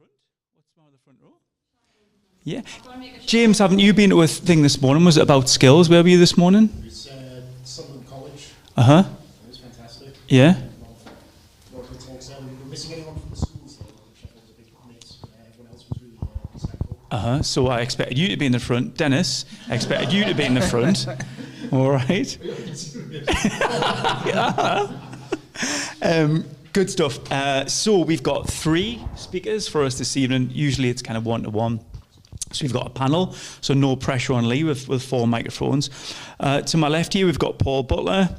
front. What's wrong with the front row? Yeah. James, haven't you been to a thing this morning? Was it about skills? Where were you this morning? It was Sunderland College. Uh-huh. It was fantastic. Yeah. We were missing anyone from the schools, though, which I thought was a big miss. Everyone else was really insightful. Uh-huh. So I expected you to be in the front. Dennis, I expected you to be in the front. All right. Good stuff. So we've got 3 speakers for us this evening. Usually it's kind of 1-to-1. So we've got a panel, so no pressure on Lee with 4 microphones. To my left here, we've got Paul Butler.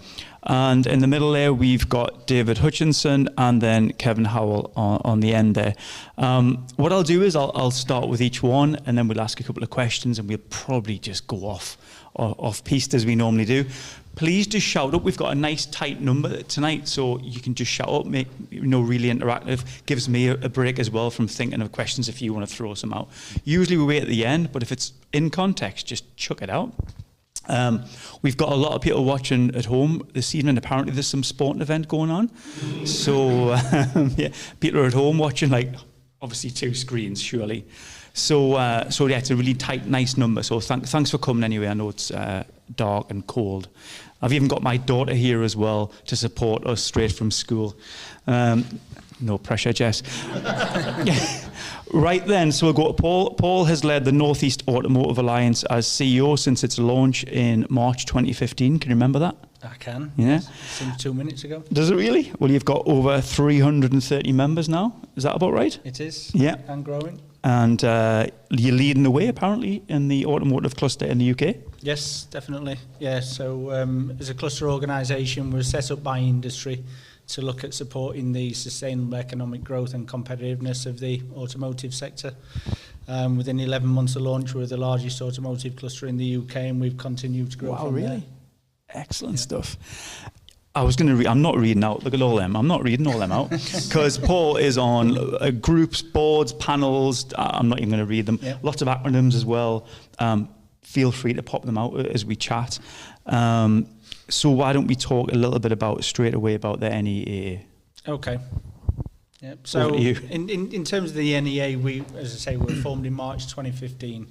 And in the middle there, we've got David Hutchinson and then Kevin Howell on the end there. What I'll do is I'll start with each one, and then we'll ask a couple of questions, and we'll probably just go off-piste as we normally do. Please just shout up. We've got a nice tight number tonight, so you can just shout up, make really interactive. Gives me a break as well from thinking of questions if you want to throw some out. Usually we wait at the end, but if it's in context, just chuck it out. We've got a lot of people watching at home this evening. Apparently there's some sporting event going on. So yeah, people are at home watching, like, obviously 2 screens, surely. So yeah, it's a really tight, nice number. So thanks for coming anyway. I know it's dark and cold. I've even got my daughter here as well to support us straight from school. No pressure, Jess. Right then, so we'll go to Paul. Paul has led the North East Automotive Alliance as CEO since its launch in March 2015. Can you remember that? I can. Yeah. Since 2 minutes ago. Does it really? Well, you've got over 330 members now. Is that about right? It is. Yeah. And growing. And you're leading the way, apparently, in the automotive cluster in the UK? Yes, definitely. Yeah, so as a cluster organisation, we're set up by industry to look at supporting the sustainable economic growth and competitiveness of the automotive sector. Within 11 months of launch, we're the largest automotive cluster in the UK, and we've continued to grow from there. Excellent stuff. I was going to read, I'm not reading out, look at all them, I'm not reading all them out, because Paul is on groups, boards, panels, I'm not even going to read them, lots of acronyms as well. Feel free to pop them out as we chat. So why don't we talk a little bit straight away about the NEAA? Okay. Yep. So in terms of the NEAA, we, as I say, we were formed in March 2015.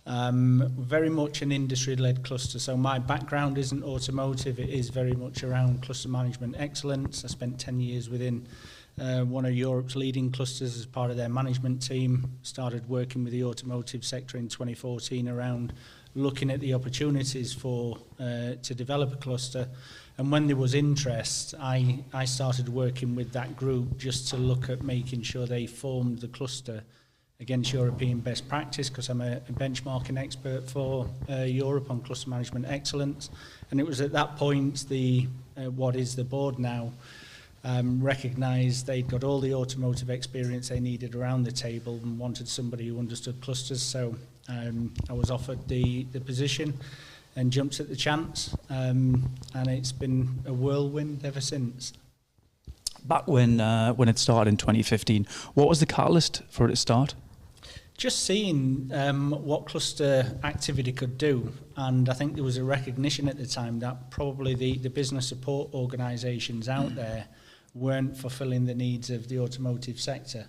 Very much an industry-led cluster. So my background isn't automotive, it is very much around cluster management excellence. I spent 10 years within one of Europe's leading clusters as part of their management team. Started working with the automotive sector in 2014 around looking at the opportunities for to develop a cluster. And when there was interest, I started working with that group just to look at making sure they formed the cluster against European best practice, because I'm a benchmarking expert for Europe on cluster management excellence. And it was at that point the what is the board now recognised they'd got all the automotive experience they needed around the table and wanted somebody who understood clusters. So I was offered the position and jumped at the chance, and it's been a whirlwind ever since. Back when it started in 2015, what was the catalyst for it to start? Just seeing what cluster activity could do, and I think there was a recognition at the time that probably the business support organisations out there weren't fulfilling the needs of the automotive sector.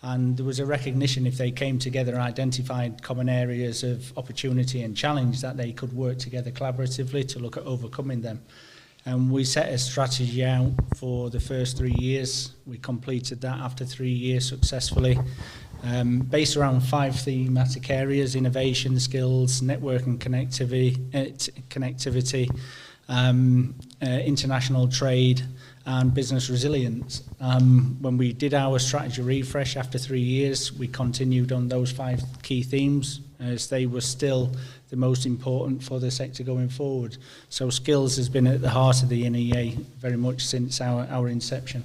And there was a recognition if they came together and identified common areas of opportunity and challenge that they could work together collaboratively to look at overcoming them. And we set a strategy out for the first 3 years. We completed that after 3 years successfully, based around 5 thematic areas: innovation, skills, network and connectivity, international trade, and business resilience. When we did our strategy refresh after 3 years, we continued on those 5 key themes as they were still the most important for the sector going forward. So skills has been at the heart of the NEAA very much since our inception.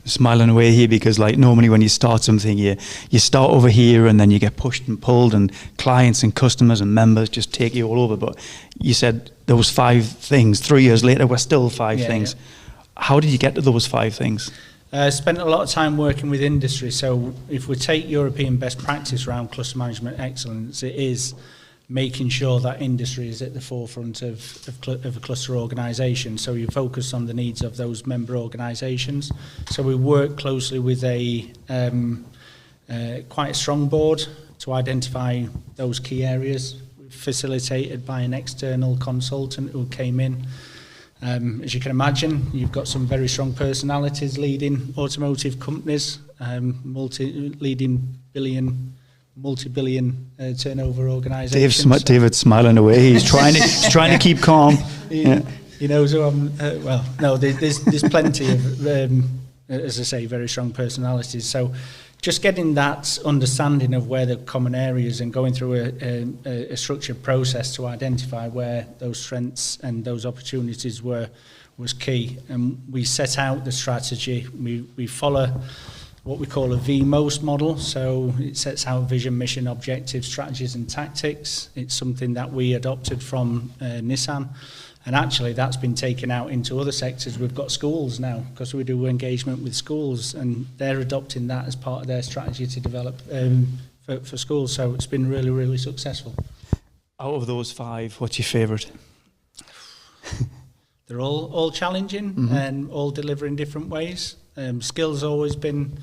Smiling away here because, like, normally when you start something, you start over here and then you get pushed and pulled, and clients and customers and members just take you all over. But you said there was 5 things. 3 years later, we're still 5 things. Yeah. How did you get to those 5 things? Spent a lot of time working with industry. So if we take European best practice around cluster management excellence, it is making sure that industry is at the forefront of a cluster organisation. So you focus on the needs of those member organisations. So we work closely with a quite a strong board to identify those key areas, facilitated by an external consultant who came in. As you can imagine, you've got some very strong personalities leading automotive companies, leading multi-billion turnover organisations. David's smiling away. He's trying to keep calm. He knows who I'm. Well, no, there's plenty of, as I say, very strong personalities. So, just getting that understanding of where the common areas and going through a structured process to identify where those strengths and those opportunities was key. And we set out the strategy. We follow what we call a VMOST model. So it sets out vision, mission, objectives, strategies and tactics. It's something that we adopted from Nissan. And actually that's been taken out into other sectors. We've got schools now, because we do engagement with schools, and they're adopting that as part of their strategy to develop for schools. So it's been really, really successful. Out of those 5, what's your favourite? They're all challenging and all deliver in different ways. Skills always been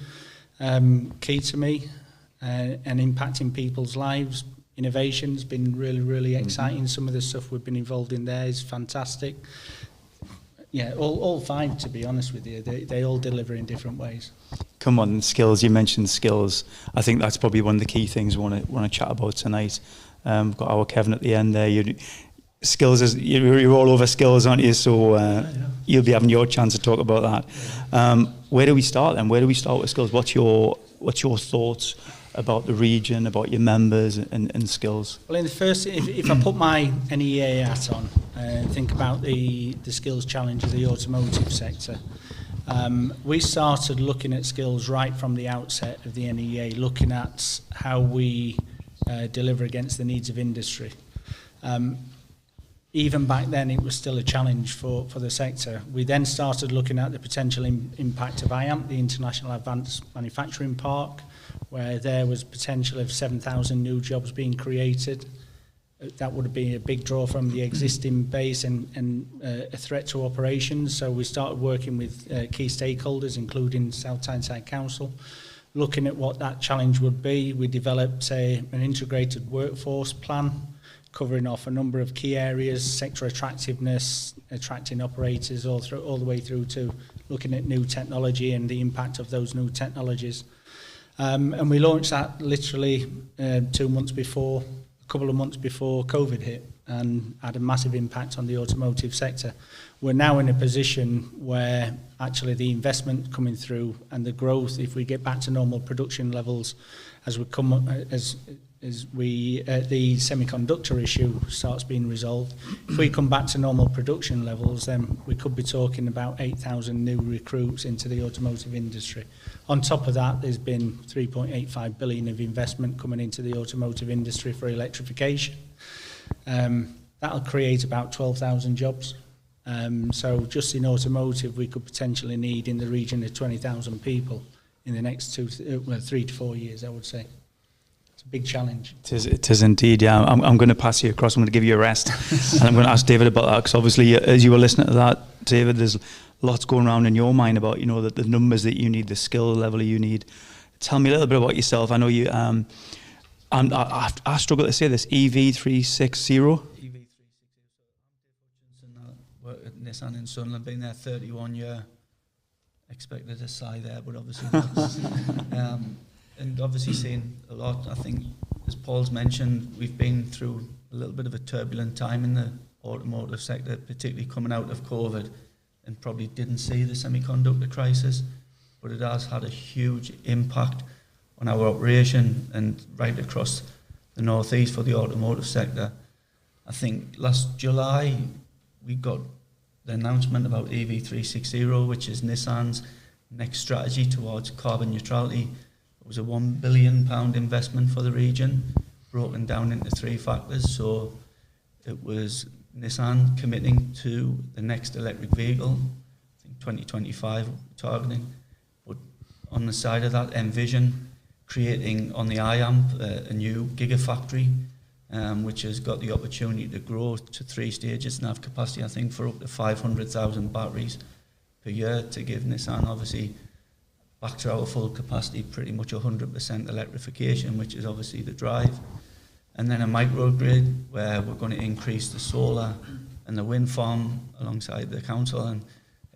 key to me, and impacting people's lives. Innovation's been really, really exciting. Some of the stuff we've been involved in there is fantastic. Yeah, all 5, to be honest with you. They all deliver in different ways. Come on, skills. You mentioned skills. I think that's probably one of the key things we want to chat about tonight. Got our Kevin at the end there. Skills you're all over skills, aren't you? So you'll be having your chance to talk about that. Where do we start then? Where do we start with skills? What's your thoughts about the region, about your members and skills? Well, in the first, if I put my NEAA hat on and think about the skills challenge of the automotive sector, we started looking at skills right from the outset of the NEAA, looking at how we deliver against the needs of industry. Even back then, it was still a challenge for the sector. We then started looking at the potential impact of IAMP, the International Advanced Manufacturing Park, where there was potential of 7,000 new jobs being created. That would have been a big draw from the existing base and a threat to operations. So we started working with key stakeholders, including South Tyneside Council, looking at what that challenge would be. We developed an integrated workforce plan, covering off a number of key areas: sector attractiveness, attracting operators, all the way through to looking at new technology and the impact of those new technologies. And we launched that literally 2 months before, a couple of months before COVID hit, and had a massive impact on the automotive sector. We're now in a position where actually the investment coming through and the growth, if we get back to normal production levels, as we come as the semiconductor issue starts being resolved, if we come back to normal production levels, then we could be talking about 8,000 new recruits into the automotive industry. On top of that, there's been 3.85 billion of investment coming into the automotive industry for electrification. That'll create about 12,000 jobs. So just in automotive, we could potentially need in the region of 20,000 people in the next 3 to 4 years, I would say. A big challenge. It is indeed, yeah. I'm going to pass you across. I'm going to give you a rest. And I'm going to ask David about that, because obviously, as you were listening to that, David, there's lots going around in your mind about, the numbers that you need, the skill level you need. Tell me a little bit about yourself. I know you, I struggle to say this, EV360? EV360. Worked at Nissan in Sunderland, been there 31 years. Expected a sigh there, but obviously not. And obviously seen a lot. I think, as Paul's mentioned, we've been through a little bit of a turbulent time in the automotive sector, particularly coming out of COVID, and probably didn't see the semiconductor crisis, but it has had a huge impact on our operation and right across the North East for the automotive sector. I think last July we got the announcement about EV360, which is Nissan's next strategy towards carbon neutrality. It was a £1 billion investment for the region, broken down into 3 factors. So it was Nissan committing to the next electric vehicle, I think 2025 targeting. But on the side of that, Envision creating on the IAMP a new gigafactory, which has got the opportunity to grow to 3 stages and have capacity, I think, for up to 500,000 batteries per year, to give Nissan obviously back to our full capacity, pretty much 100% electrification, which is obviously the drive. And then a microgrid where we're going to increase the solar and the wind farm alongside the council, and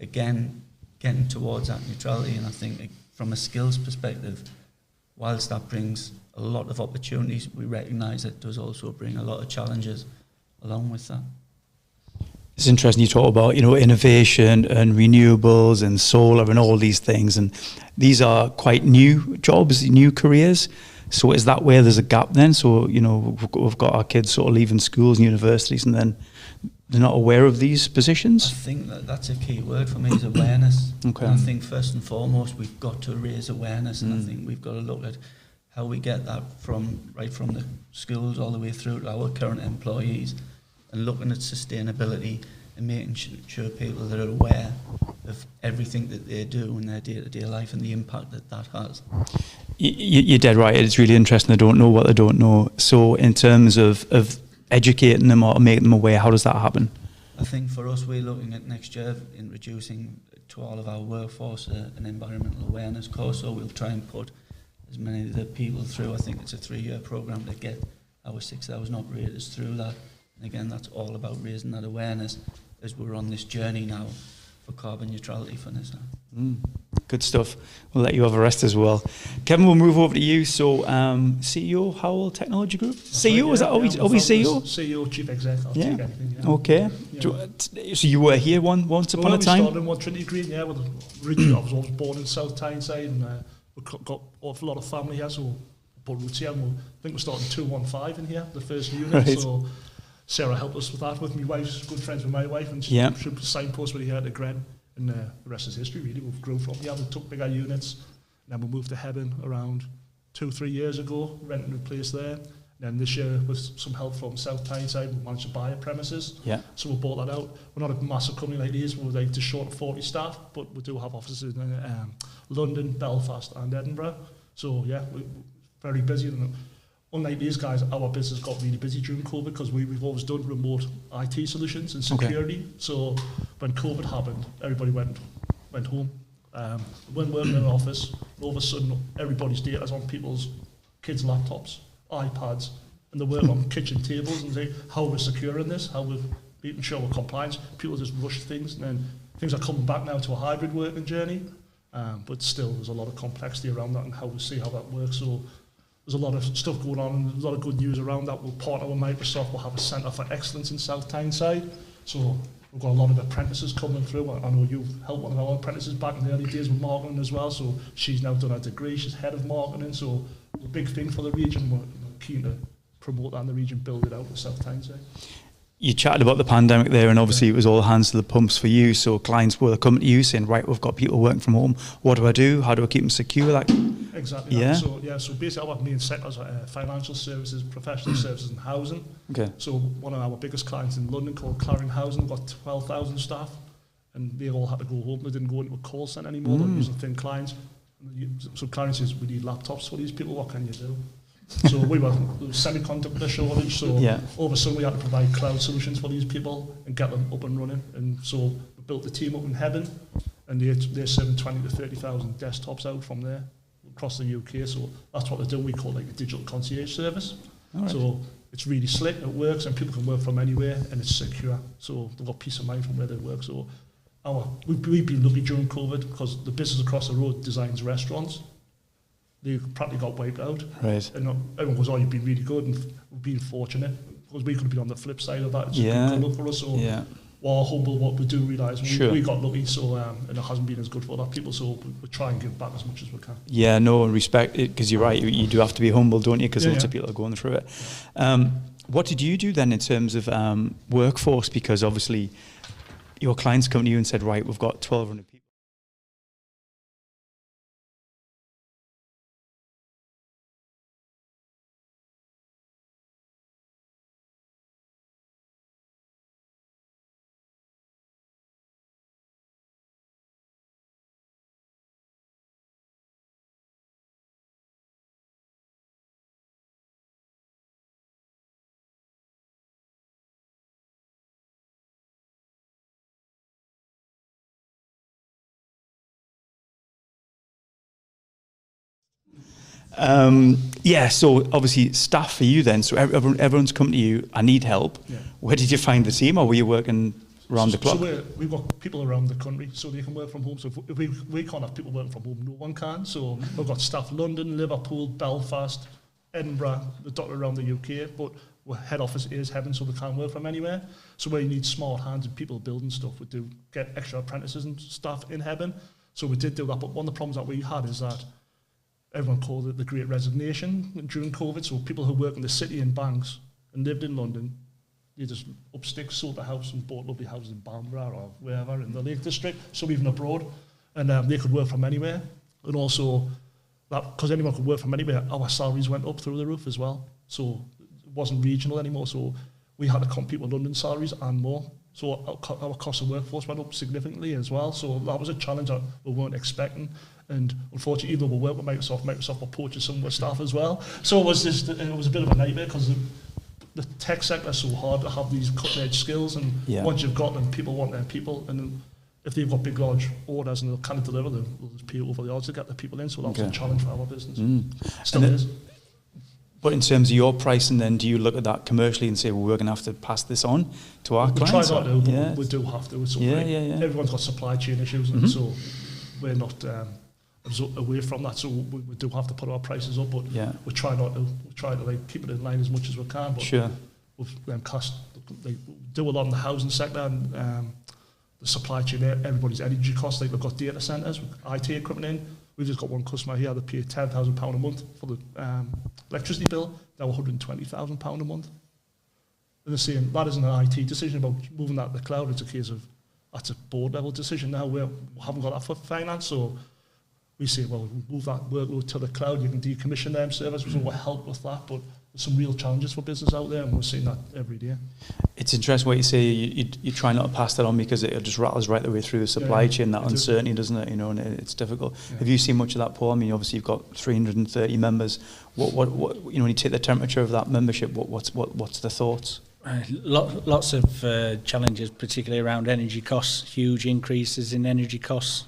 again, getting towards that neutrality. And I think from a skills perspective, whilst that brings a lot of opportunities, we recognise it does also bring a lot of challenges along with that. It's interesting you talk about, innovation and renewables and solar and all these things, and these are quite new jobs, new careers. So is that where there's a gap then? So, we've got our kids sort of leaving schools and universities and then they're not aware of these positions? I think that's a key word for me, is awareness. Okay. And I think first and foremost, we've got to raise awareness, and I think we've got to look at how we get that from the schools all the way through to our current employees, and looking at sustainability and making sure people that are aware of everything that they do in their day-to-day life and the impact that has. You're dead right. It's really interesting. They don't know what they don't know. So in terms of educating them or making them aware, how does that happen? I think for us, we're looking at next year introducing to all of our workforce an environmental awareness course. So we'll try and put as many of the people through. I think it's a 3-year programme to get our 6,000 operators through that. And again, that's all about raising that awareness as we're on this journey now for carbon neutrality for NEAA. Good stuff. We'll let you have a rest as well. Kevin, we'll move over to you. So, CEO, Howell Technology Group? That's CEO, right, is that always CEO? CEO, Chief Exec, I'll Yeah. take anything, yeah. Okay. Yeah. So you were here once upon a time? We started in One Trinity Green, yeah. Originally, I was born in South Tyneside, and we've got an awful lot of family here, so put roots here. I think we're starting 215 in here, the first unit. Right. So Sarah helped us with that, with my wife's good friends with my wife, and she signposted with here to Gren. And the rest is history, really. We've grown from here. We took bigger units. And then we moved to Hebburn around 2-3 years ago, renting a place there. And then this year, with some help from South Tyneside, we managed to buy a premises. Yeah. So we bought that out. We're not a massive company like these. We're like just short of 40 staff, but we do have offices in London, Belfast and Edinburgh. So, yeah, we're very busy. And unlike these guys, our business got really busy during COVID because we've always done remote IT solutions and security. Okay. So when COVID happened, everybody went home. When working in an office, all of a sudden everybody's data's on people's kids' laptops, iPads, and they're working on kitchen tables and say, how we're securing this, how we're making sure we're compliant. People just rush things, and then things are coming back now to a hybrid working journey. But still, there's a lot of complexity around that and how we see how that works. So there's a lot of stuff going on, and there's a lot of good news around that. We'll partner with Microsoft. We'll have a Centre for Excellence in South Tyneside. So we've got a lot of apprentices coming through. I know you've helped one of our apprentices back in the early days with marketing as well. So she's now done her degree. She's head of marketing. So it's a big thing for the region. We're keen to promote that in the region, build it out with South Tyneside. You chatted about the pandemic there, and obviously it was all hands to the pumps for you. So clients were coming to you saying, right, we've got people working from home. What do I do? How do I keep them secure? Like, exactly. Yeah. So basically our main sectors are financial services, professional services and housing. Okay. So one of our biggest clients in London called Clarion Housing, got 12,000 staff, and they all had to go home. They didn't go into a call centre anymore. They're using thin clients. So Clarion says, we need laptops for these people. What can you do? So there was semiconductor shortage, so all of a sudden we had to provide cloud solutions for these people and get them up and running. And so we built the team up in Hebburn, and they're serving 20 to 30,000 desktops out from there across the UK. So that's what they're doing. We call it like a digital concierge service. Right. So it's really slick, it works, and people can work from anywhere, and it's secure. So they've got peace of mind from where they work. So we've been lucky during COVID because the business across the road designs restaurants. They practically got wiped out. Right. And everyone goes, oh, you've been really good, and we've been fortunate because we could have been on the flip side of that. It's been good for us. So we're humble what we do realise. We got lucky, so and it hasn't been as good for other people, so we try and give back as much as we can. Yeah, no, respect it, because you're right, you do have to be humble, don't you, because lots of people are going through it. What did you do then in terms of workforce? Because obviously your clients come to you and said, right, we've got 1,200 people. So obviously staff for you then. So everyone's come to you, I need help. Yeah. Where did you find the team, or were you working around the clock? So we've got people around the country, so they can work from home. So if we can't have people working from home, no one can. So we've got staff London, Liverpool, Belfast, Edinburgh, the dotted around the UK, but our head office is Heaven, so they can't work from anywhere. So where you need smart hands and people building stuff, we do get extra apprentices and staff in Heaven. So we did do that, but one of the problems that we had is that everyone called it the Great Resignation during COVID. So people who work in the city and banks and lived in London, they just up sticks, sold the house and bought lovely houses in Farrar or wherever in the Lake District, some even abroad, and they could work from anywhere. And also, that because anyone could work from anywhere, our salaries went up through the roof as well. So it wasn't regional anymore, so we had to compete with London salaries and more. So our cost of workforce went up significantly as well. So that was a challenge that we weren't expecting. And unfortunately, even though we work with Microsoft were poaching some of our staff as well. So it was a bit of a nightmare because the tech sector is so hard to have these cutting-edge skills, and once you've got them, people want their people, and then if they've got big, large orders and they can't deliver them, they'll just pay over the odds to get the people in, so that's a challenge for our business. Still is. But in terms of your pricing then, do you look at that commercially and say, well, we're going to have to pass this on to our clients? We try not to, but we do have to. Everyone's got supply chain issues, and so we're not away from that, so we do have to put our prices up, but we try not to. We try to keep it in line as much as we can, but we've cost, do a lot in the housing sector and the supply chain, everybody's energy costs, we've got data centres, with IT equipment in. We've just got one customer here that paid £10,000 a month for the electricity bill, now £120,000 a month. And they're saying that isn't an IT decision about moving that to the cloud, it's a case of that's a board level decision now, we haven't got that for finance, so we say, well, move that workload to the cloud, you can decommission them servers, so we'll help with that, but there's some real challenges for business out there, and we're seeing that every day. It's interesting what you say, you try not to pass that on because it just rattles right the way through the supply chain, that uncertainty, doesn't it? And it's difficult. Have you seen much of that, Paul? I mean, obviously you've got 330 members. What when you take the temperature of that membership, what's the thoughts? Lots of challenges, particularly around energy costs, huge increases in energy costs,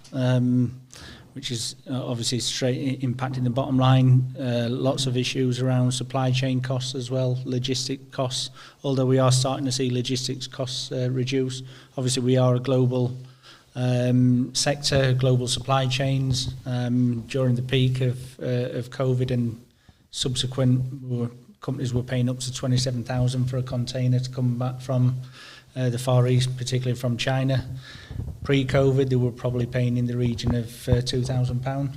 which is obviously straight impacting the bottom line. Lots of issues around supply chain costs as well, logistic costs, although we are starting to see logistics costs reduce. Obviously we are a global sector, global supply chains. During the peak of COVID and subsequent, companies were paying up to $27,000 for a container to come back from the Far East, particularly from China. Pre-COVID, they were probably paying in the region of £2,000.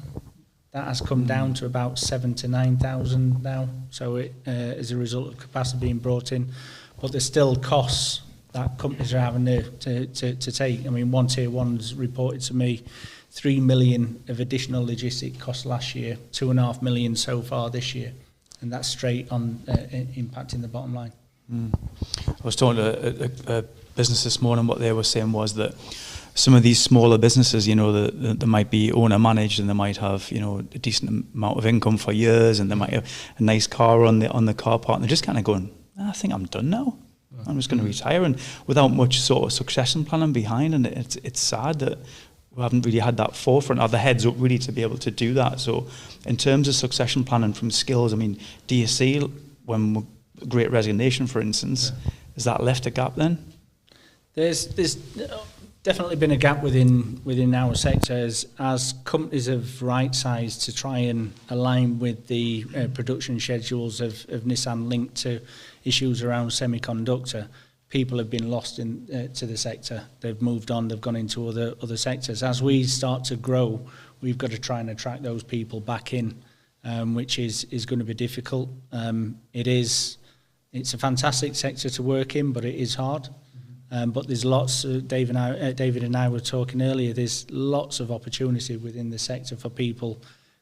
That has come down to about $7,000 to $9,000 now. So it, as a result of capacity being brought in, but there's still costs that companies are having to take. I mean, one tier one's reported to me 3 million of additional logistic costs last year, 2.5 million so far this year, and that's straight on impacting the bottom line. I was talking to a business this morning. What they were saying was that some of these smaller businesses, they might be owner managed and they might have, a decent amount of income for years, and they might have a nice car on the car park, and they're just kind of going, I think I'm done now. I'm just going to retire, and without much sort of succession planning behind. And it's sad that we haven't really had that forefront or the heads up really to be able to do that. So in terms of succession planning from skills, I mean, do you see when Great Resignation, for instance, has that left a gap then? There's definitely been a gap within our sector as companies have right-sized to try and align with the production schedules of Nissan linked to issues around semiconductor. People have been lost to the sector. They've moved on, they've gone into other sectors. As we start to grow, we've got to try and attract those people back in, which is going to be difficult. It's a fantastic sector to work in, but it is hard. But there's lots. David and I were talking earlier. There's lots of opportunity within the sector for people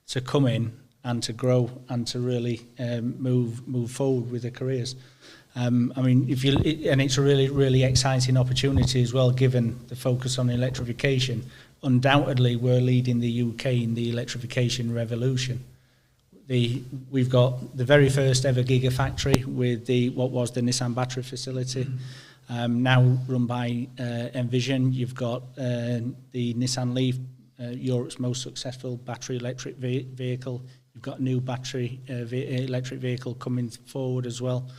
to come in and to grow and to really move forward with their careers. I mean, and it's a really exciting opportunity as well, given the focus on electrification. Undoubtedly, we're leading the UK in the electrification revolution. We've got the very first ever gigafactory with what was the Nissan battery facility. Now run by Envision. You've got the Nissan Leaf, Europe's most successful battery electric vehicle. We've got a new battery electric vehicle coming forward as well.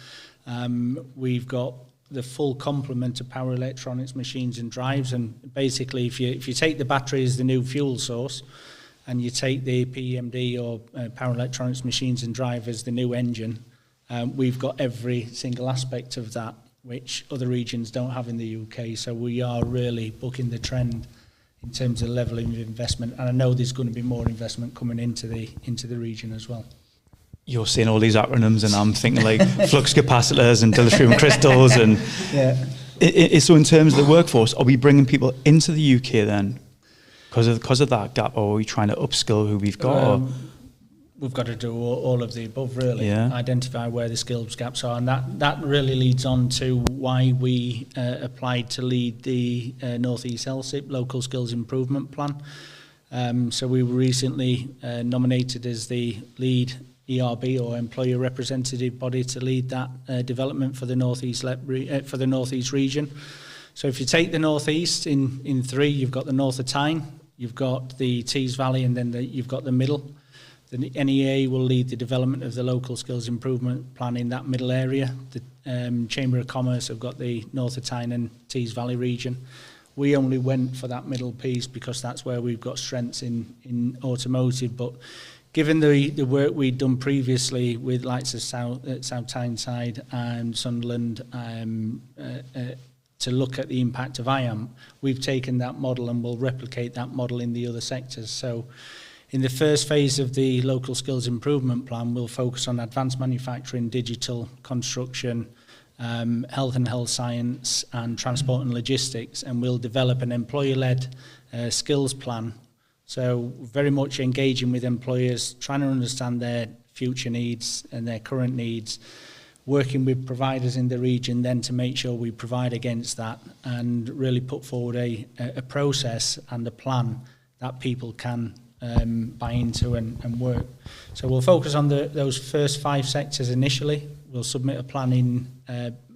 We've got the full complement of power electronics, machines and drives. And basically, if you take the battery as the new fuel source, and you take the PEMD or power electronics, machines and drive as the new engine, we've got every single aspect of that, which other regions don't have in the UK. So we are really bucking the trend in terms of the level of investment. And I know there's going to be more investment coming into the region as well. You're saying all these acronyms and I'm thinking like flux capacitors and dilithium crystals. And yeah. So in terms of the workforce, are we bringing people into the UK then because of that gap, or are we trying to upskill who we've got? We've got to do all of the above, really. Yeah. Identify where the skills gaps are, and that really leads on to why we applied to lead the North East LSIP Local Skills Improvement Plan. So we were recently nominated as the lead ERB or employer representative body to lead that development for the North East region. So if you take the North East in three, you've got the North of Tyne, you've got the Tees Valley, and then you've got the middle. The NEAA will lead the development of the local skills improvement plan in that middle area. The Chamber of Commerce have got the North of Tyne and Tees Valley region. We only went for that middle piece because that's where we've got strengths in automotive. But given the work we'd done previously with likes of South Tyneside and Sunderland to look at the impact of IAM, we've taken that model and will replicate that model in the other sectors. So in the first phase of the Local Skills Improvement Plan, we'll focus on advanced manufacturing, digital, construction, health and health science, and transport and logistics, and we'll develop an employer-led skills plan. So very much engaging with employers, trying to understand their future needs and their current needs, working with providers in the region then to make sure we provide against that and really put forward a process and a plan that people can buy into and work. So we'll focus on those first 5 sectors initially. We'll submit a plan in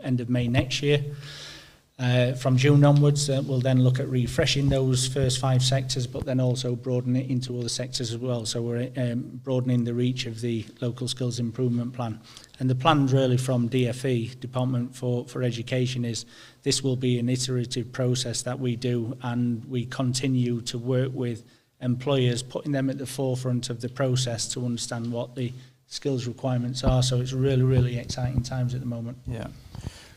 end of May next year. From June onwards, we'll then look at refreshing those first 5 sectors, but then also broaden it into other sectors as well. So we're broadening the reach of the Local Skills Improvement Plan. And the plan really from DFE, Department for Education, is this will be an iterative process that we do, and we continue to work with employers, putting them at the forefront of the process to understand what the skills requirements are. So it's really, really exciting times at the moment. Yeah.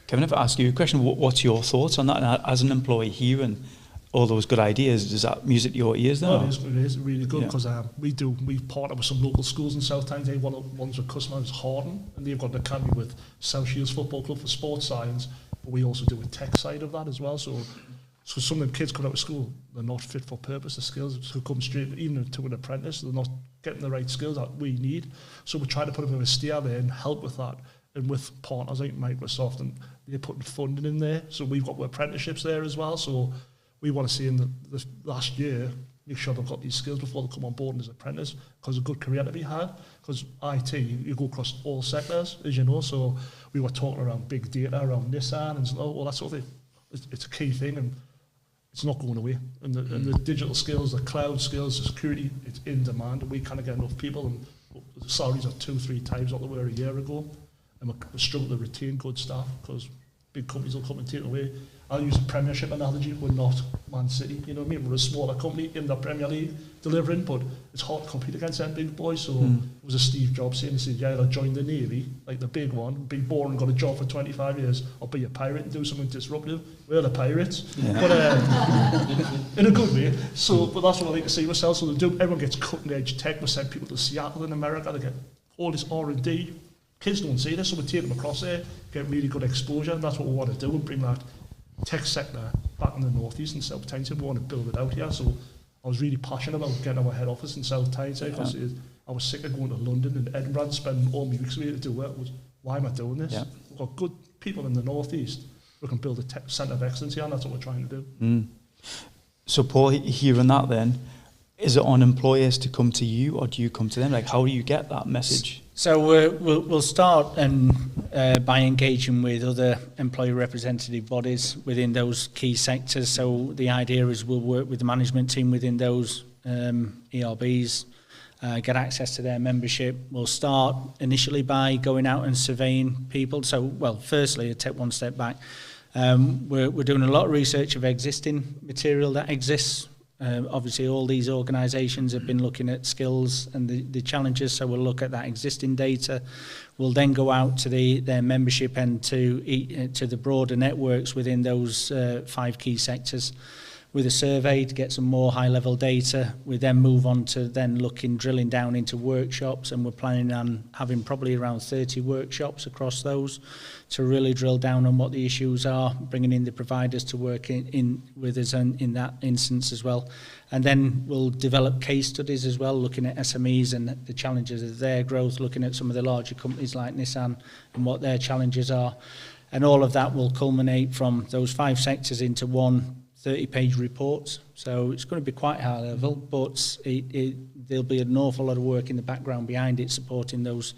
Kevin, if I ask you a question, what's your thoughts on that? And as an employee hearing all those good ideas, does that music to your ears now? No, it is really good because we partner with some local schools in South Tyneside. One of the ones with customers is Harden, and they've got an academy with South Shields Football Club for sports science, but we also do a tech side of that as well. So some of the kids coming out of school, they're not fit for purpose. The skills who come straight, even to an apprentice, they're not getting the right skills that we need. So we're trying to put a bit of a steer there and help with that. And with partners like Microsoft, and they're putting funding in there. So we've got apprenticeships there as well. So we want to see in the last year, make sure they've got these skills before they come on board as an apprentice, because a good career to be had. Because IT, you go across all sectors, as you know. So we were talking around big data, around Nissan and all that sort of thing. It's a key thing, and it's not going away. And the digital skills, the cloud skills, the security, it's in demand. And we can't get enough people, and the salaries are 2-3 times what they were a year ago. And we're struggling to retain good staff because big companies will come and take it away. I'll use a Premiership analogy. We're not Man City, you know what I mean? We're a smaller company in the Premier League delivering, but it's hard to compete against them big boys. So it was a Steve Jobs saying, he said, yeah, I'll join the Navy, like the big one, be boring, got a job for 25 years, or be a pirate and do something disruptive. We're the pirates, but in a good way. So, but that's what I like to see myself. So everyone gets cutting edge tech. We send people to Seattle in America, they get all this R&D. Kids don't see this, so we take them across there, get really good exposure, and that's what we want to do, and bring that tech sector back in the North East and South Tyneside. We want to build it out here. So I was really passionate about getting our head office in South Tyneside because I was sick of going to London and Edinburgh and spending all my weeks away to do it. Why am I doing this? Yeah. We've got good people in the North East. We can build a tech centre of excellence here, and that's what we're trying to do. So Paul, hearing that then, is it on employers to come to you, or do you come to them? Like, how do you get that message? So we'll start by engaging with other employee representative bodies within those key sectors. So the idea is we'll work with the management team within those ERBs, get access to their membership. We'll start initially by going out and surveying people. So, well, firstly, I'll take one step back. We're doing a lot of research of existing material that exists. Obviously, all these organisations have been looking at skills and the challenges, so we'll look at that existing data. We'll then go out to their membership and to the broader networks within those 5 key sectors with a survey to get some more high-level data. We then move on to drilling down into workshops, and we're planning on having probably around 30 workshops across those to really drill down on what the issues are, bringing in the providers to work in with us in that instance as well. And then we'll develop case studies as well, looking at SMEs and the challenges of their growth, looking at some of the larger companies like Nissan and what their challenges are. And all of that will culminate from those 5 sectors into one 30-page report. So it's going to be quite high level, but there'll be an awful lot of work in the background behind it supporting those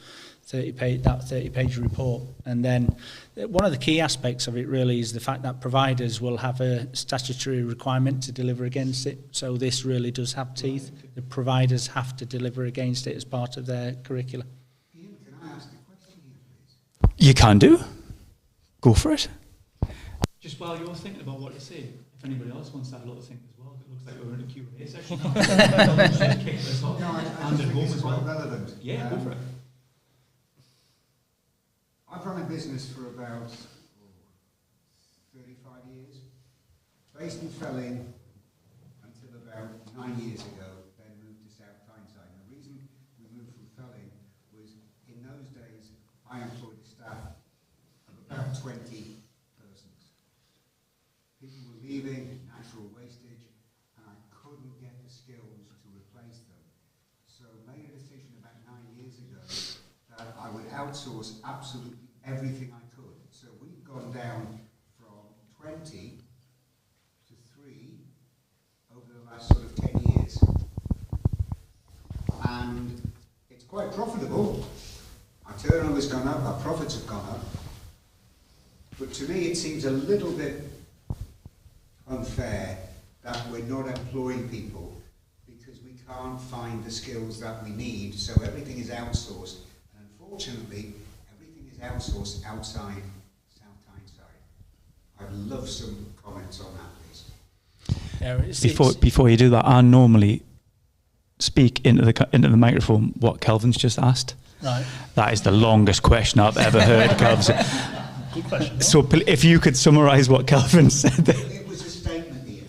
30-page report. And then one of the key aspects of it really is the fact that providers will have a statutory requirement to deliver against it. So this really does have teeth. The providers have to deliver against it as part of their curricula. Ian, can I ask a question here, please? You can do. Go for it. Just while you're thinking about what to say, if anybody else wants to have a little think as well, it looks like we're in a Q&A session now. Kick this off. No, I just think it's quite relevant. Yeah, go for it. I've run a business for about 35 years, based in Felling until about 9 years ago, then moved to South Tyneside. And the reason we moved from Felling was in those days I employed a staff of about 20 persons. People were leaving, natural wastage, and I couldn't get the skills to replace them. So made a decision about 9 years ago that I would outsource absolutely everything I could. So we've gone down from 20 to 3 over the last sort of 10 years. And it's quite profitable. Our turnover's gone up, our profits have gone up. But to me it seems a little bit unfair that we're not employing people because we can't find the skills that we need, so everything is outsourced. And unfortunately, outsourced outside South Tyneside. I'd love some comments on that, please. Before you do that, I normally speak into the microphone what Kelvin's just asked. Right. That is the longest question I've ever heard, Kelvin. Good question. So if you could summarise what Kelvin said there. It was a statement here.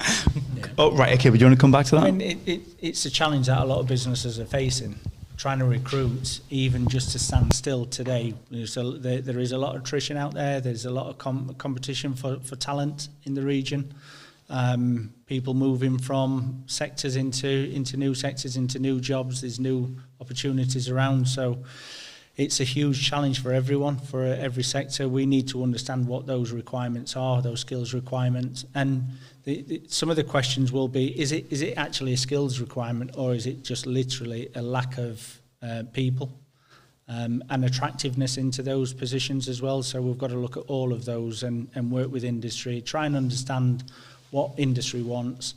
Yeah. Oh, right, okay, but do you want to come back to that? I mean, it's a challenge that a lot of businesses are facing, trying to recruit, even just to stand still today. So there is a lot of attrition out there. There's a lot of competition for talent in the region. People moving from sectors into new sectors, into new jobs. There's new opportunities around. So it's a huge challenge for everyone, for every sector. We need to understand what those requirements are, those skills requirements. And some of the questions will be, is it actually a skills requirement, or is it just literally a lack of people and attractiveness into those positions as well? So we've got to look at all of those and work with industry, try and understand what industry wants,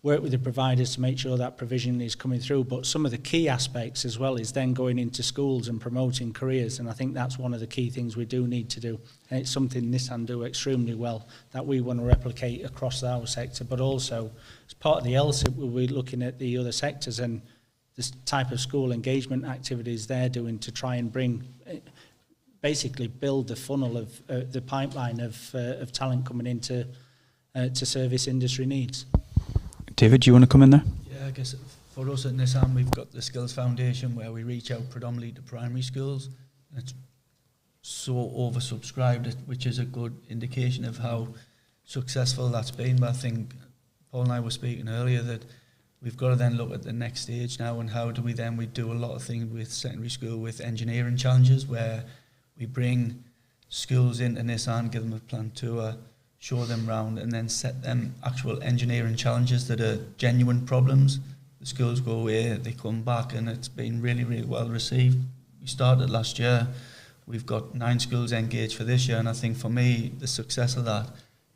work with the providers to make sure that provision is coming through. But some of the key aspects as well is then going into schools and promoting careers, and I think that's one of the key things we do need to do, and it's something Nissan do extremely well that we want to replicate across our sector. But also as part of the LSIP, we'll be looking at the other sectors and this type of school engagement activities they're doing to try and bring, basically build the funnel of the pipeline of talent coming into to service industry needs. David, do you want to come in there? Yeah, I guess for us at Nissan, we've got the Skills Foundation where we reach out predominantly to primary schools. It's so oversubscribed, which is a good indication of how successful that's been. But I think Paul and I were speaking earlier that we've got to then look at the next stage now, and how do we do a lot of things with secondary school, with engineering challenges, where we bring schools into Nissan, give them a plant tour, show them round, and then set them actual engineering challenges that are genuine problems. The schools go away, they come back, and it's been really, really well received. We started last year. We've got 9 schools engaged for this year, and I think for me, the success of that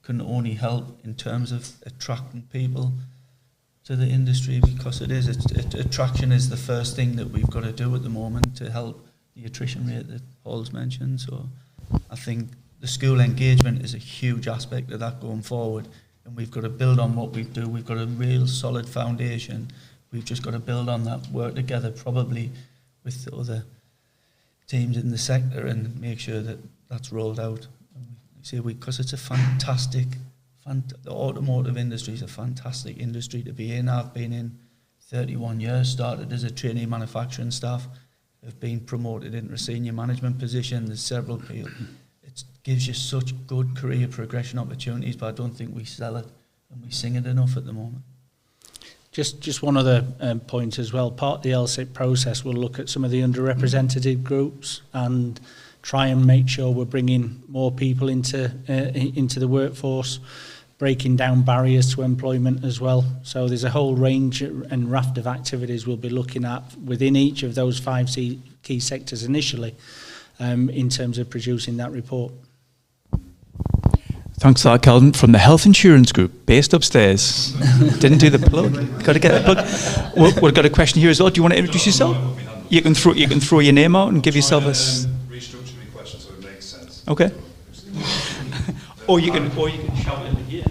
can only help in terms of attracting people, to the industry, because attraction is the first thing that we've got to do at the moment to help the attrition rate that Paul's mentioned. So I think the school engagement is a huge aspect of that going forward, and we've got to build on what we do. We've got a real solid foundation. We've just got to build on that, work together probably with the other teams in the sector and make sure that that's rolled out. Because it's a fantastic, the automotive industry is a fantastic industry to be in. I've been in 31 years, started as a trainee manufacturing staff, have been promoted into a senior management position. There's several people. It gives you such good career progression opportunities, but I don't think we sell it and we sing it enough at the moment. Just one other point as well. Part of the LSIP process will look at some of the underrepresented groups and try and make sure we're bringing more people into the workforce, breaking down barriers to employment as well. So there's a whole range and raft of activities we'll be looking at within each of those 5 key sectors initially in terms of producing that report. Thanks for that, Calvin. From the Health Insurance Group, based upstairs. Didn't do the plug. Got to get the plug. We've got a question here as well. Do you want to introduce yourself? You can throw your name out and give yourself a... Restructure my question so it makes sense. Okay. or you can shout in here.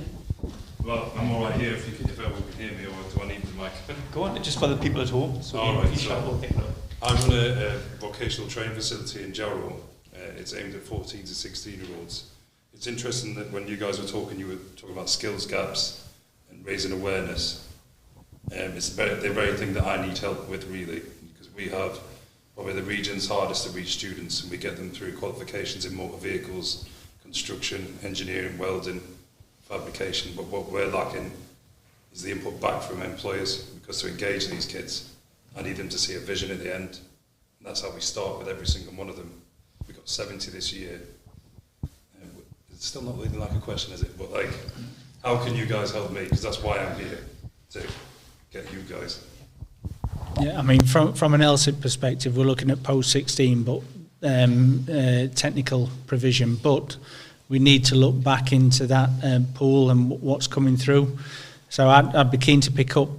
Well, I'm all right here if everyone can hear me, or do I need the mic? Go on, just for the people at home. So all right. If you shout, we'll pick it up. I run a vocational training facility in Jarrow. It's aimed at 14 to 16-year-olds. It's interesting that when you guys were talking, you were talking about skills gaps and raising awareness. It's the very thing that I need help with, really, because we have probably the region's hardest to reach students, and we get them through qualifications in motor vehicles, construction, engineering, welding, fabrication. But what we're lacking is the input back from employers, because to engage these kids, I need them to see a vision at the end. And that's how we start with every single one of them. We've got 70 this year. It's still not really like a question, is it? But like, how can you guys help me? Because that's why I'm here, to get you guys. Yeah, I mean, from an LSIP perspective, we're looking at post-16, but technical provision. But we need to look back into that pool and what's coming through. So I'd be keen to pick up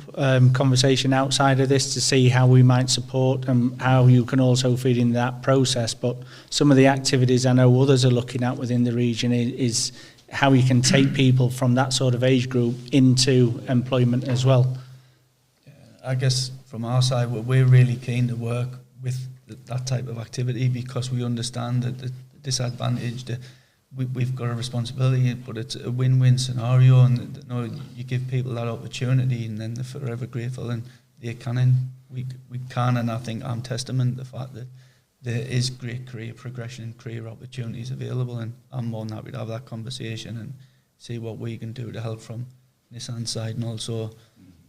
conversation outside of this to see how we might support and how you can also feed in that process. But some of the activities I know others are looking at within the region is how you can take people from that sort of age group into employment as well. I guess from our side, we're really keen to work with that type of activity, because we understand that the disadvantage, we've got a responsibility, but it's a win-win scenario, and you give people that opportunity, and then they're forever grateful, and we can, and I think I'm testament to the fact that there is great career progression and career opportunities available, and I'm more than happy to have that conversation and see what we can do to help from Nissan's side, and also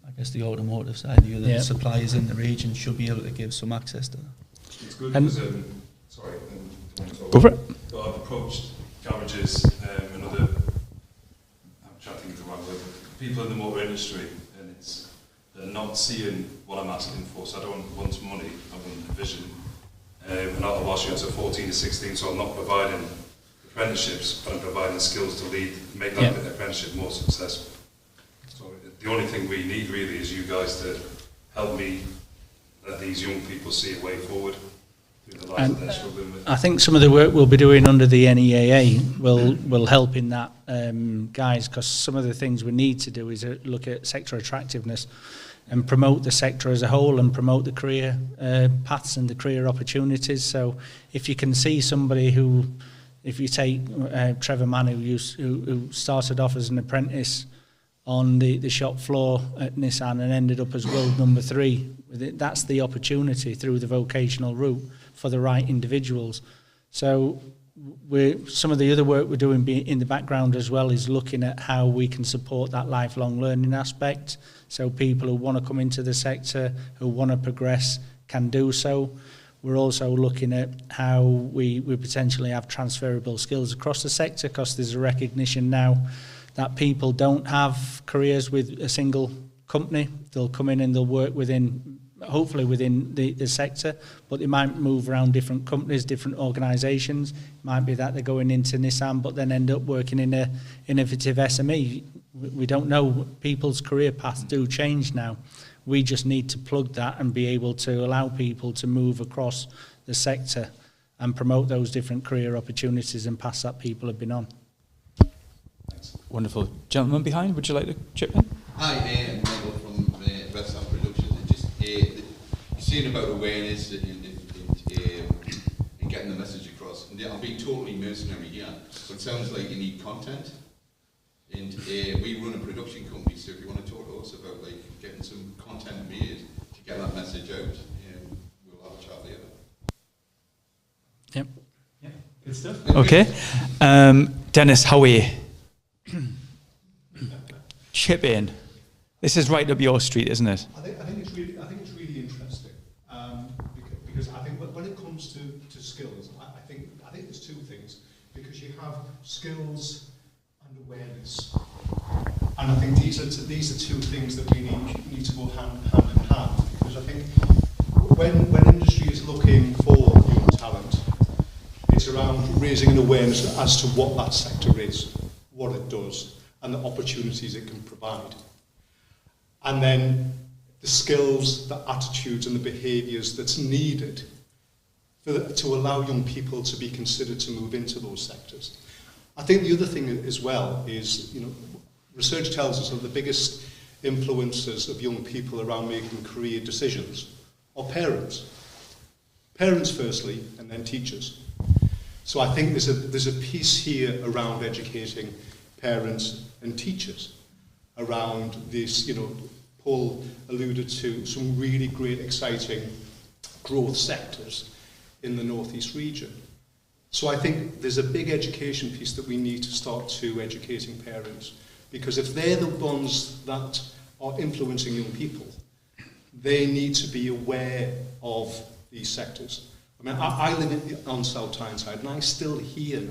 I guess the automotive side, the other suppliers in the region should be able to give some access to that. It's good because, go for it. I've approached garages and other, I'm trying to think of the right word, people in the motor industry, and they're not seeing what I'm asking for, so I don't want money, I want a vision. And I'll watch you until 14 to 16, so I'm not providing apprenticeships, but I'm providing skills to lead, make that apprenticeship more successful. So the only thing we need really is you guys to help me let these young people see a way forward through the lives that they're struggling with. I think some of the work we'll be doing under the NEAA will help in that, guys, because some of the things we need to do is look at sector attractiveness and promote the sector as a whole and promote the career paths and the career opportunities. So if you can see somebody who, if you take Trevor Mann, who started off as an apprentice on the shop floor at Nissan and ended up as world number 3. That's the opportunity through the vocational route for the right individuals. So some of the other work we're doing in the background as well is looking at how we can support that lifelong learning aspect. So people who want to come into the sector, who want to progress, can do so. We're also looking at how we potentially have transferable skills across the sector, because there's a recognition now that people don't have careers with a single company. They'll come in and they'll work hopefully within the sector, but they might move around different companies, different organisations. It might be that they're going into Nissan but then end up working in an innovative SME. We don't know. People's career paths do change now. We just need to plug that and be able to allow people to move across the sector and promote those different career opportunities and paths that people have been on. Wonderful. Gentleman behind, would you like to chip in? Hi, I'm Michael from West Ham Productions. You're saying about awareness and getting the message across. And I'm being totally mercenary here, but it sounds like you need content. And we run a production company, so if you want to talk to us about like getting some content made to get that message out, we'll have a chat later. Yep. Yeah, good stuff. Okay. Dennis, how are you? Chip in. This is right up your street, isn't it? I think it's really interesting because I think when it comes to skills, I think there's two things, because you have skills and awareness, and I think these are two things that we need to go hand in hand, because I think when industry is looking for young talent, it's around raising an awareness as to what that sector is, what it does, and the opportunities it can provide. And then the skills, the attitudes and the behaviours that's needed to allow young people to be considered to move into those sectors. I think the other thing as well is, research tells us that the biggest influencers of young people around making career decisions are parents. Parents firstly, and then teachers. So I think there's a piece here around educating parents and teachers around this, Paul alluded to some really great, exciting growth sectors in the North East region. So I think there's a big education piece that we need to start to educating parents, because if they're the ones that are influencing young people, they need to be aware of these sectors. I mean, I live on South Tyneside, and I still hear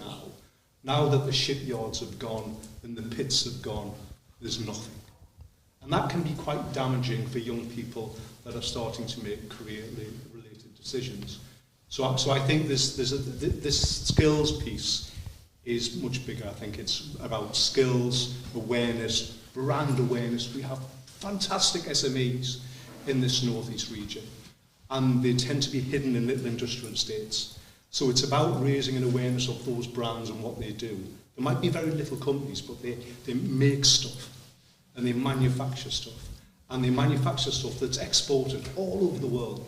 now that the shipyards have gone and the pits have gone, there's nothing. And that can be quite damaging for young people that are starting to make career-related decisions. So I think this skills piece is much bigger. I think it's about skills, awareness, brand awareness. We have fantastic SMEs in this North East region, and they tend to be hidden in little industrial estates. So it's about raising an awareness of those brands and what they do. There might be very little companies, but they make stuff and they manufacture stuff. And they manufacture stuff that's exported all over the world.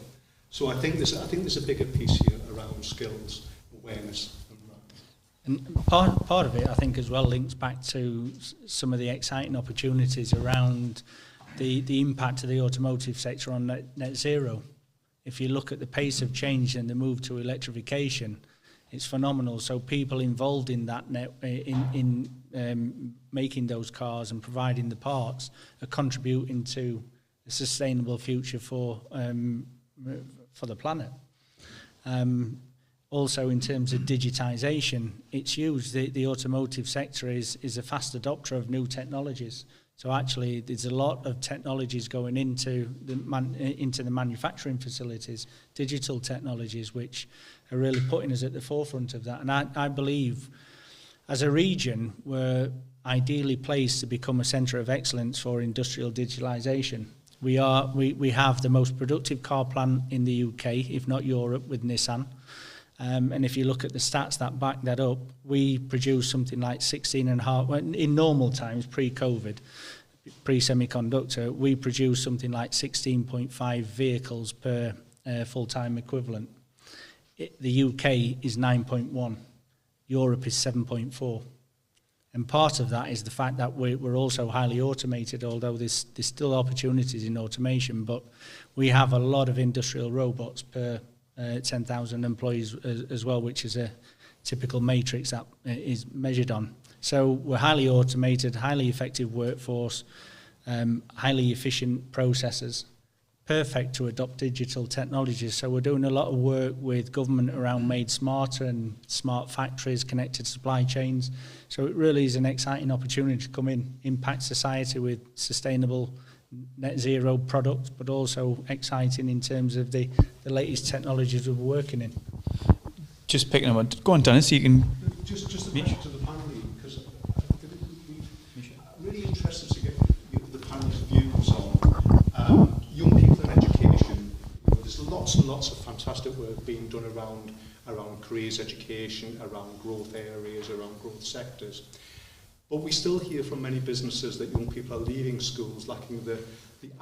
So I think there's a bigger piece here around skills, awareness and brand. And part of it, I think, as well links back to some of the exciting opportunities around the impact of the automotive sector on net zero. If you look at the pace of change and the move to electrification, it's phenomenal. So people involved in that making those cars and providing the parts are contributing to a sustainable future for the planet. Also, in terms of digitisation, it's huge. The automotive sector is a fast adopter of new technologies. So actually, there's a lot of technologies going into the manufacturing facilities, digital technologies, which are really putting us at the forefront of that. And I believe, as a region, we're ideally placed to become a centre of excellence for industrial digitalisation. We have the most productive car plant in the UK, if not Europe, with Nissan. And if you look at the stats that back that up, we produce something like 16.5, in normal times, pre-COVID, pre-semiconductor, we produce something like 16.5 vehicles per full-time equivalent. The UK is 9.1, Europe is 7.4. And part of that is the fact that we're also highly automated, although there's still opportunities in automation, but we have a lot of industrial robots per 10,000 employees as well, which is a typical matrix that is measured on. So we're highly automated, highly effective workforce, highly efficient processes, perfect to adopt digital technologies. So we're doing a lot of work with government around made smarter and smart factories, connected supply chains. So it really is an exciting opportunity to come in, impact society with sustainable net zero products, but also exciting in terms of the latest technologies we're working in. Just picking up, go on, Dennis, you can... Just a question to the panel, because I'm really interested lots and lots of fantastic work being done around careers education, around growth areas, around growth sectors. But we still hear from many businesses that young people are leaving schools lacking the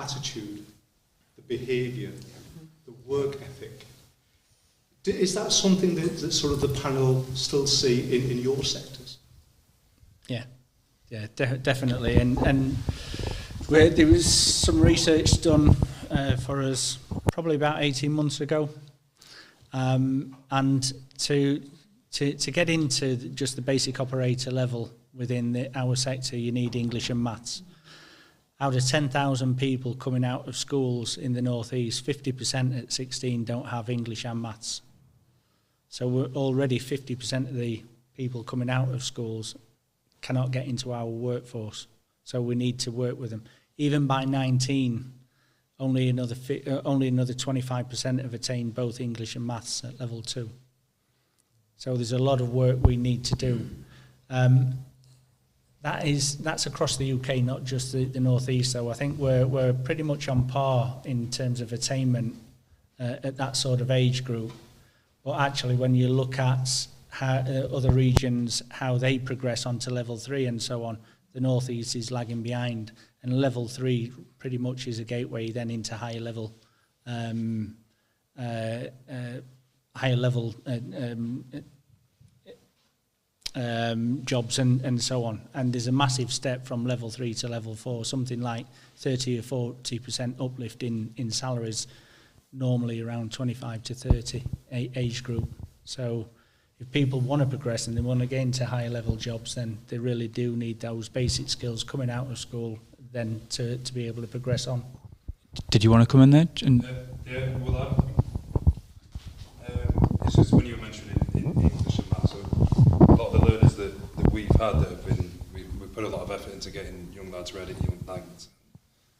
attitude, the behaviour, the work ethic. Is that something that sort of the panel still see in your sectors? Yeah, definitely. And there was some research done for us probably about 18 months ago. And to get into just the basic operator level within our sector, you need English and maths. Out of 10,000 people coming out of schools in the North East, 50% at 16 don't have English and maths. So we're already 50% of the people coming out of schools cannot get into our workforce. So we need to work with them. Even by 19, only another 25% have attained both English and maths at level 2. So there's a lot of work we need to do. That's across the UK, not just the North East. So I think we're pretty much on par in terms of attainment at that sort of age group. But actually, when you look at how other regions, how they progress onto level 3 and so on, the North East is lagging behind. And level 3 pretty much is a gateway then into higher level jobs and so on. And there's a massive step from level 3 to level 4, something like 30 or 40% uplift in salaries, normally around 25 to 30 age group. So if people want to progress and they want to get into higher level jobs, then they really do need those basic skills coming out of school then to be able to progress on. Did you want to come in there? Yeah, well, it's just when you were mentioning in English and maths, so a lot of the learners that we've had that have been, we put a lot of effort into getting young lads ready, young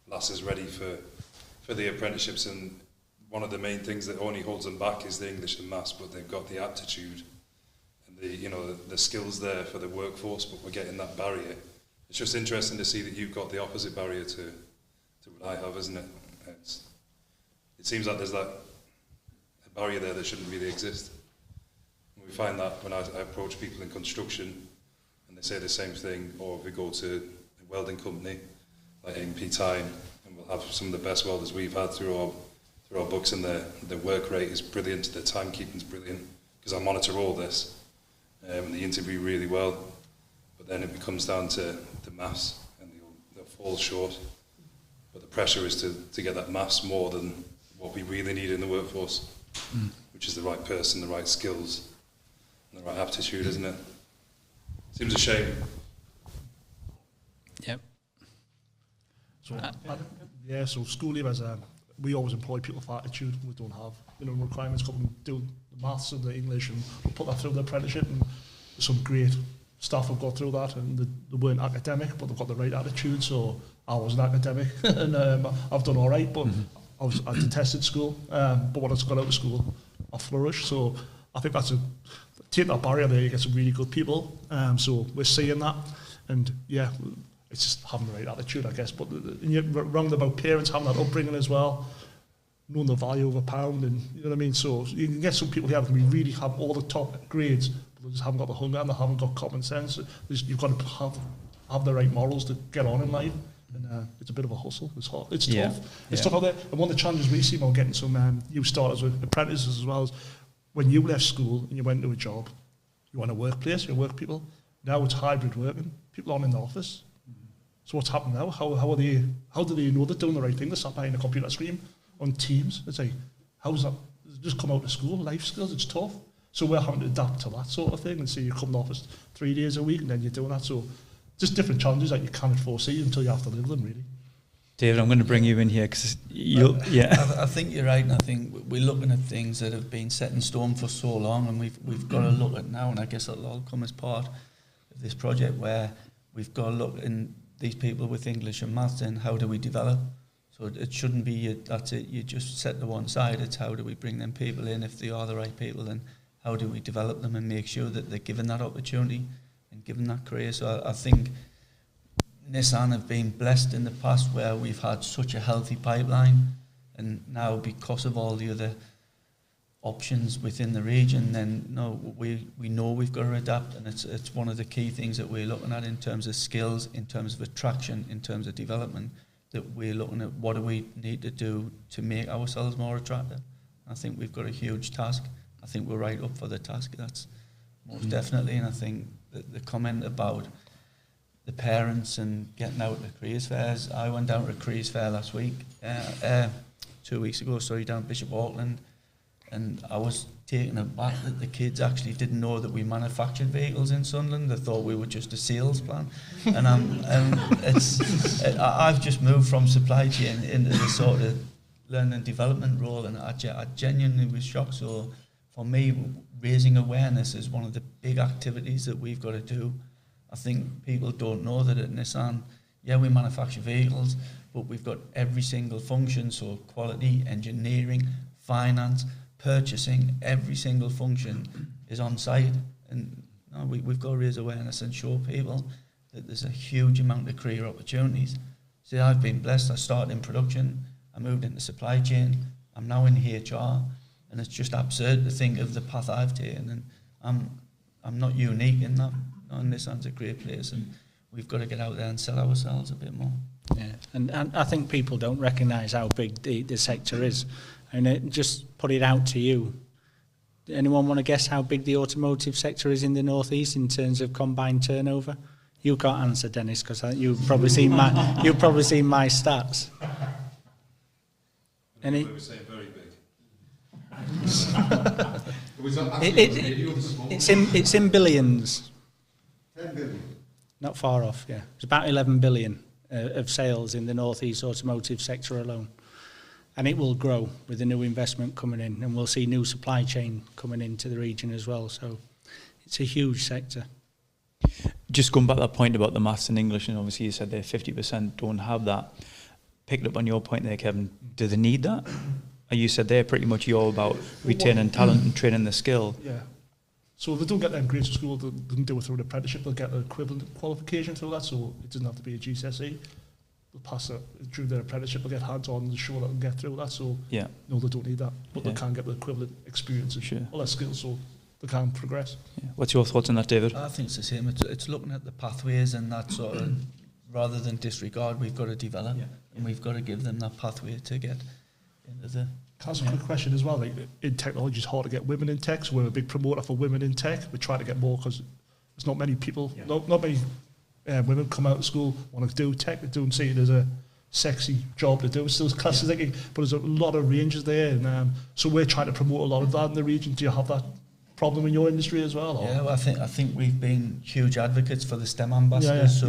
lasses ready for the apprenticeships, and one of the main things that only holds them back is the English and maths, but they've got the aptitude and the skills there for the workforce, but we're getting that barrier. It's just interesting to see that you've got the opposite barrier to what I have, isn't it? It seems like there's a barrier there that shouldn't really exist. And we find that when I approach people in construction and they say the same thing, or if we go to a welding company like A&P Tyne, and we'll have some of the best welders we've had through our books, and their work rate is brilliant, their timekeeping is brilliant, because I monitor all this, and they interview really well. But then it comes down to the maths, and they'll fall short. But the pressure is to get that maths more than what we really need in the workforce, which is the right person, the right skills, and the right aptitude, isn't it? Seems a shame. Yep. So school leavers, we always employ people with attitude. We don't have requirements come and do the maths and the English, and we'll put that through the apprenticeship. And some great staff have got through that, and they weren't academic, but they've got the right attitude. So I wasn't academic, and I've done all right, but I detested school. But when I got out of school, I flourished. So I think take that barrier there, you get some really good people. So we're seeing that, and yeah, it's just having the right attitude, I guess. But you're wrong about parents having that upbringing as well, knowing the value of a pound, and you know what I mean. So you can get some people here that can really have all the top grades, but they just haven't got the hunger and they haven't got common sense. You've got to have the right morals to get on in life. And it's a bit of a hustle. It's hard. It's tough. It's tough out there. And one of the challenges we see about getting some new starters with apprentices as well is when you left school and you went to a job, you want a workplace, you work people. Now it's hybrid working. People aren't in the office. So what's happened now? How do they know they're doing the right thing? They sat behind a computer screen on Teams. It's like, how's that? Just come out of school, life skills, it's tough. So we're having to adapt to that sort of thing, and so you come to the office 3 days a week and then you're doing that. So just different challenges that you can't foresee until you have to live them, really. David, I'm going to bring you in here because I think you're right, and I think we're looking at things that have been set in stone for so long, and we've got to look at now, and I guess it'll all come as part of this project where we've got to look in these people with English and maths, and how do we develop? So it shouldn't be that's it, you just set to one side. It's how do we bring them people in, if they are the right people, and how do we develop them and make sure that they're given that opportunity and given that career. So I think Nissan have been blessed in the past where we've had such a healthy pipeline, and now because of all the other options within the region, then no, we know we've got to adapt, and it's one of the key things that we're looking at in terms of skills, in terms of attraction, in terms of development, that we're looking at what do we need to do to make ourselves more attractive. I think we've got a huge task. I think we're right up for the task, that's most definitely, and I think that the comment about the parents and getting out to careers fairs, I went down to a careers fair last week, 2 weeks ago, down Bishop Auckland, and I was taken aback that the kids actually didn't know that we manufactured vehicles in Sunderland. They thought we were just a sales plan. And I've just moved from supply chain into the sort of learning and development role, and I genuinely was shocked. So for me, raising awareness is one of the big activities that we've got to do. I think people don't know that at Nissan, yeah, we manufacture vehicles, but we've got every single function, so quality, engineering, finance, purchasing, every single function is on site, and we've got to raise awareness and show people that there's a huge amount of career opportunities. See, I've been blessed. I started in production, I moved into supply chain, I'm now in HR, and it's just absurd to think of the path I've taken, and I'm not unique in that. Nissan's a great place, and we've got to get out there and sell ourselves a bit more. Yeah, and I think people don't recognise how big the sector is. And just put it out to you. Anyone want to guess how big the automotive sector is in the North East in terms of combined turnover? You can't answer, Dennis, because you've probably seen my stats. Any? We say very big. It's in billions. 10 billion. Not far off. Yeah, it's about 11 billion of sales in the North East automotive sector alone. And it will grow with the new investment coming in, and we'll see new supply chain coming into the region as well. So it's a huge sector. Just going back to that point about the maths and English, and obviously you said there 50% don't have that. Picked up on your point there, Kevin. Do they need that? You said they're pretty much all about retaining talent and training the skill. Yeah. So if they don't get their grades at school, they can do it through an apprenticeship. They'll get an equivalent qualification through that, so it doesn't have to be a GCSE. Pass it through their apprenticeship, they'll get hands-on and show that they can get through that, so yeah, no, they don't need that, but they can get the equivalent experience and all their skills, so they can progress. Yeah. What's your thoughts on that, David? I think it's the same. It's looking at the pathways, and that sort of, rather than disregard, we've got to develop, and we've got to give them that pathway to get into the... That's a quick question as well. Like, in technology, it's hard to get women in tech, so we're a big promoter for women in tech. We try to get more because there's not many people, not many women come out of school, want to do tech, they don't see it as a sexy job to do. It's those classes, but there's a lot of ranges there, and so we're trying to promote a lot of that in the region. Do you have that problem in your industry as well? Or? Yeah, well, I think we've been huge advocates for the STEM ambassadors,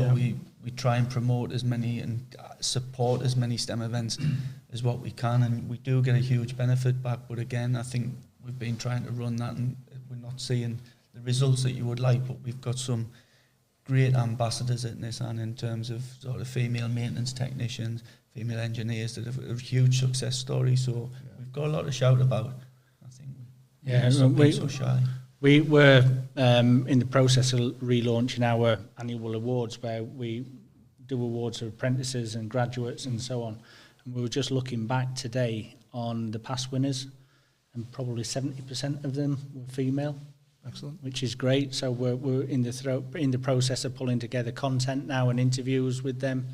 we try and promote as many and support as many STEM events as what we can, and we do get a huge benefit back, but again, I think we've been trying to run that, and we're not seeing the results that you would like, but we've got some great ambassadors at Nissan in terms of sort of female maintenance technicians, female engineers that have a huge success story. So we've got a lot to shout about. I think. We're so shy. We were in the process of relaunching our annual awards, where we do awards for apprentices and graduates and so on. And we were just looking back today on the past winners, and probably 70% of them were female. Excellent. Which is great. So we're in the process of pulling together content now and interviews with them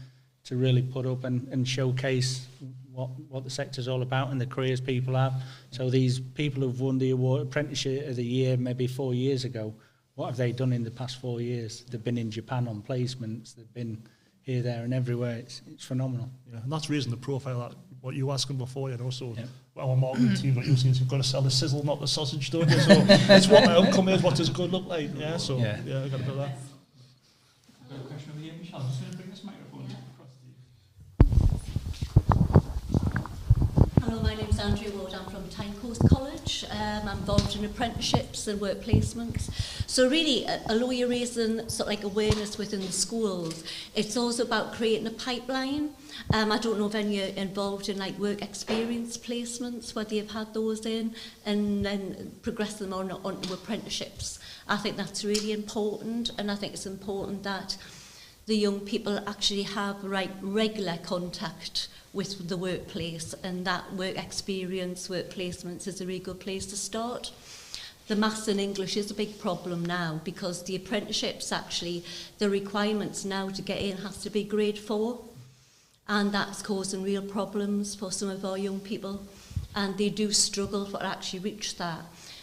to really put up and showcase what the sector's all about and the careers people have. So these people who've won the award, Apprenticeship of the Year, maybe 4 years ago, what have they done in the past 4 years? They've been in Japan on placements. They've been here, there, and everywhere. It's phenomenal. Yeah, and that's raising the profile. That what you were asking before, you know. So our marketing team, like you say, you've got to sell the sizzle, not the sausage, don't you? So it's what my outcome is. What does good look like? Yeah. So I got to do that. I've got a question over here, Michelle. I'm just going to bring this microphone across to you. Hello, my name's Andrea Ward. I'm from Tynecoast College. I'm involved in apprenticeships and work placements. So really, although you're raising sort of like awareness within the schools, it's also about creating a pipeline. I don't know if any are involved in like work experience placements, whether you've had those in, and then progress them onto apprenticeships. I think that's really important, and I think it's important that the young people actually have regular contact with the workplace, and that work experience, work placements is a really good place to start. The maths and English is a big problem now because the apprenticeships actually, the requirements now to get in has to be grade 4, and that's causing real problems for some of our young people, and they do struggle to actually reach that.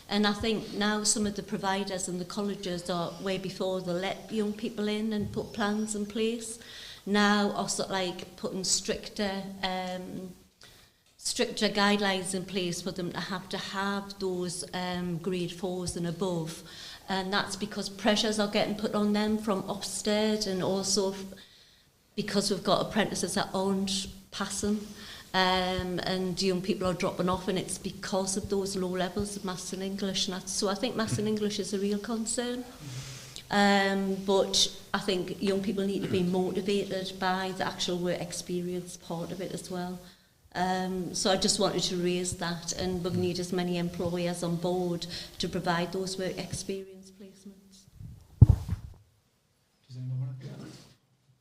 And I think now some of the providers and the colleges are way before they let young people in and put plans in place. Now are sort of like putting stricter guidelines in place for them to have those grade 4s and above. And that's because pressures are getting put on them from Ofsted, and also because we've got apprentices that aren't passing. And young people are dropping off, and it's because of those low levels of maths and English. And so I think maths and English is a real concern. But I think young people need to be motivated by the actual work experience part of it as well. So I just wanted to raise that, and we need as many employers on board to provide those work experience placements. Does anyone want to do that?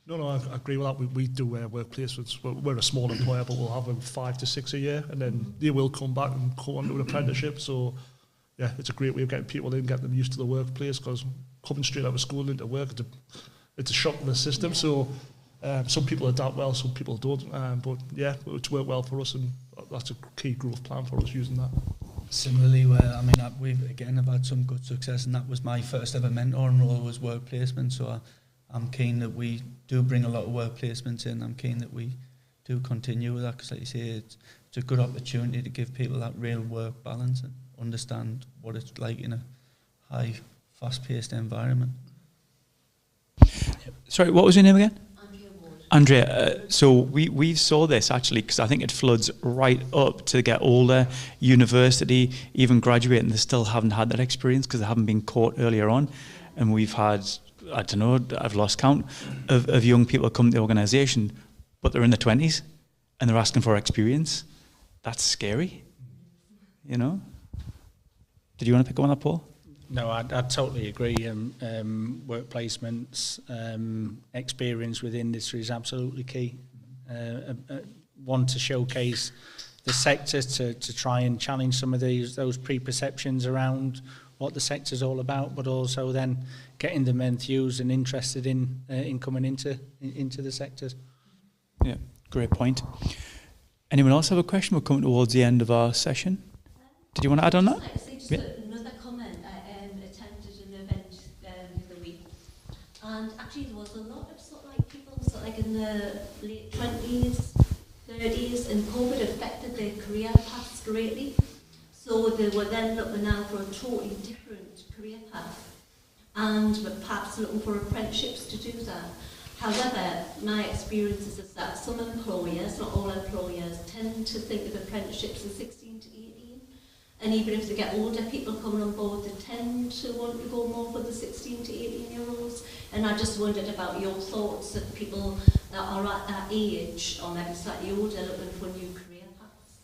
No, I agree with that. We do work placements. We're a small employer, but we'll have them 5 to 6 a year, and then they will come back and go on to an apprenticeship. So, yeah, it's a great way of getting people in, getting them used to the workplace, because coming straight out of school into work, it's a shock to the system. So some people adapt well, some people don't. But, yeah, it's worked well for us, and that's a key growth plan for us using that. Similarly, we've again have had some good success, and that was my first ever mentoring role, was work placement. So I'm keen that we do bring a lot of work placements in. I'm keen that we do continue with that, because, like you say, it's a good opportunity to give people that real work balance and understand what it's like in a high, fast-paced environment. Sorry, what was your name again? Andrea, so we saw this actually, because I think it floods right up to get older, university, even graduate, and they still haven't had that experience because they haven't been caught earlier on. And we've had, I don't know, I've lost count of young people come to the organisation, but they're in their 20s and they're asking for experience. That's scary, you know? Did you want to pick up on that, Paul? No, I totally agree. Work placements, experience with industry is absolutely key. One, to showcase the sector, to try and challenge some of those preconceptions around what the sector's all about, but also then getting them enthused and interested in coming into the sectors. Yeah, great point. Anyone else have a question? We're coming towards the end of our session. Did you want to add on that? Just another comment. I attended an event the other week, and actually there was a lot of sort of like people sort of like in the late 20s, 30s, and COVID affected their career paths greatly. So they were then looking now for a totally different career path, and perhaps looking for apprenticeships to do that. However, my experience is that some employers, not all employers, tend to think of apprenticeships as 16 to 18. And even if they get older people coming on board, they tend to want to go more for the 16 to 18-year-olds. And I just wondered about your thoughts of people that are at that age, or maybe slightly older, looking for new career paths.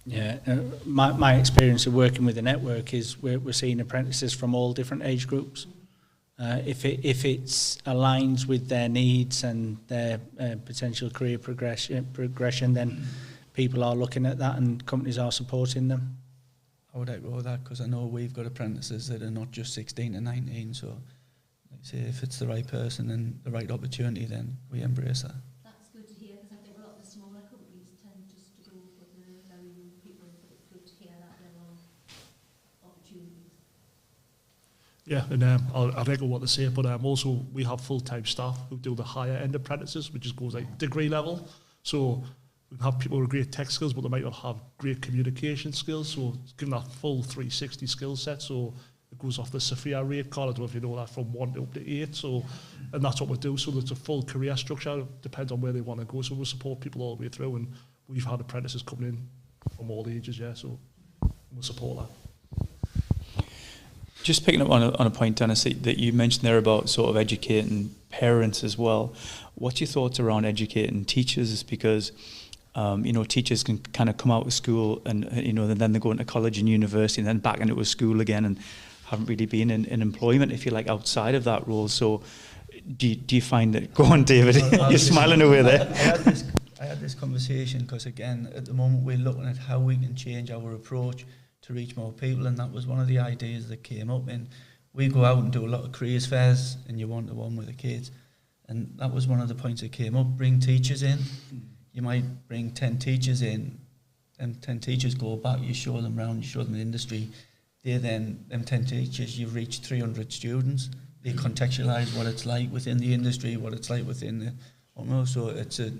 Yeah, my experience of working with the network is we're seeing apprentices from all different age groups. If it's aligns with their needs and their potential career progression, then people are looking at that and companies are supporting them. I would echo that, because I know we've got apprentices that are not just 16 to 19, so like I say, if it's the right person and the right opportunity, then we embrace that. That's good to hear, because I think a lot of the smaller companies tend just to go for the very young people, but it's good to hear that level of opportunities. Yeah, and I'll echo what they say, but also we have full-time staff who do the higher-end apprentices, which goes like degree level. So we have people with great tech skills, but they might not have great communication skills. So it's giving that full 360 skill set. So it goes off the Sophia rate card. I don't know if you know that, from 1 up to 8. So, and that's what we do. So it's a full career structure. It depends on where they want to go. So we'll support people all the way through. And we've had apprentices coming in from all ages, yeah. So we'll support that. Just picking up on a point, Dennis, that you mentioned there about sort of educating parents as well. What's your thoughts around educating teachers? Because teachers can kind of come out of school and, and then they go into college and university and then back into a school again and haven't really been in employment, if you like, outside of that role. So do you find that? Go on, David. You're smiling away there. I had this conversation because, again, at the moment we're looking at how we can change our approach to reach more people, and that was one of the ideas that came up. And we go out and do a lot of careers fairs, and you one-to-one with the kids, and that was one of the points that came up. Bring teachers in. You might bring 10 teachers in, and 10 teachers go back, you show them around, you show them the industry. Them 10 teachers, you've reached 300 students. They contextualise what it's like within the industry, what it's like within the almost. So it's a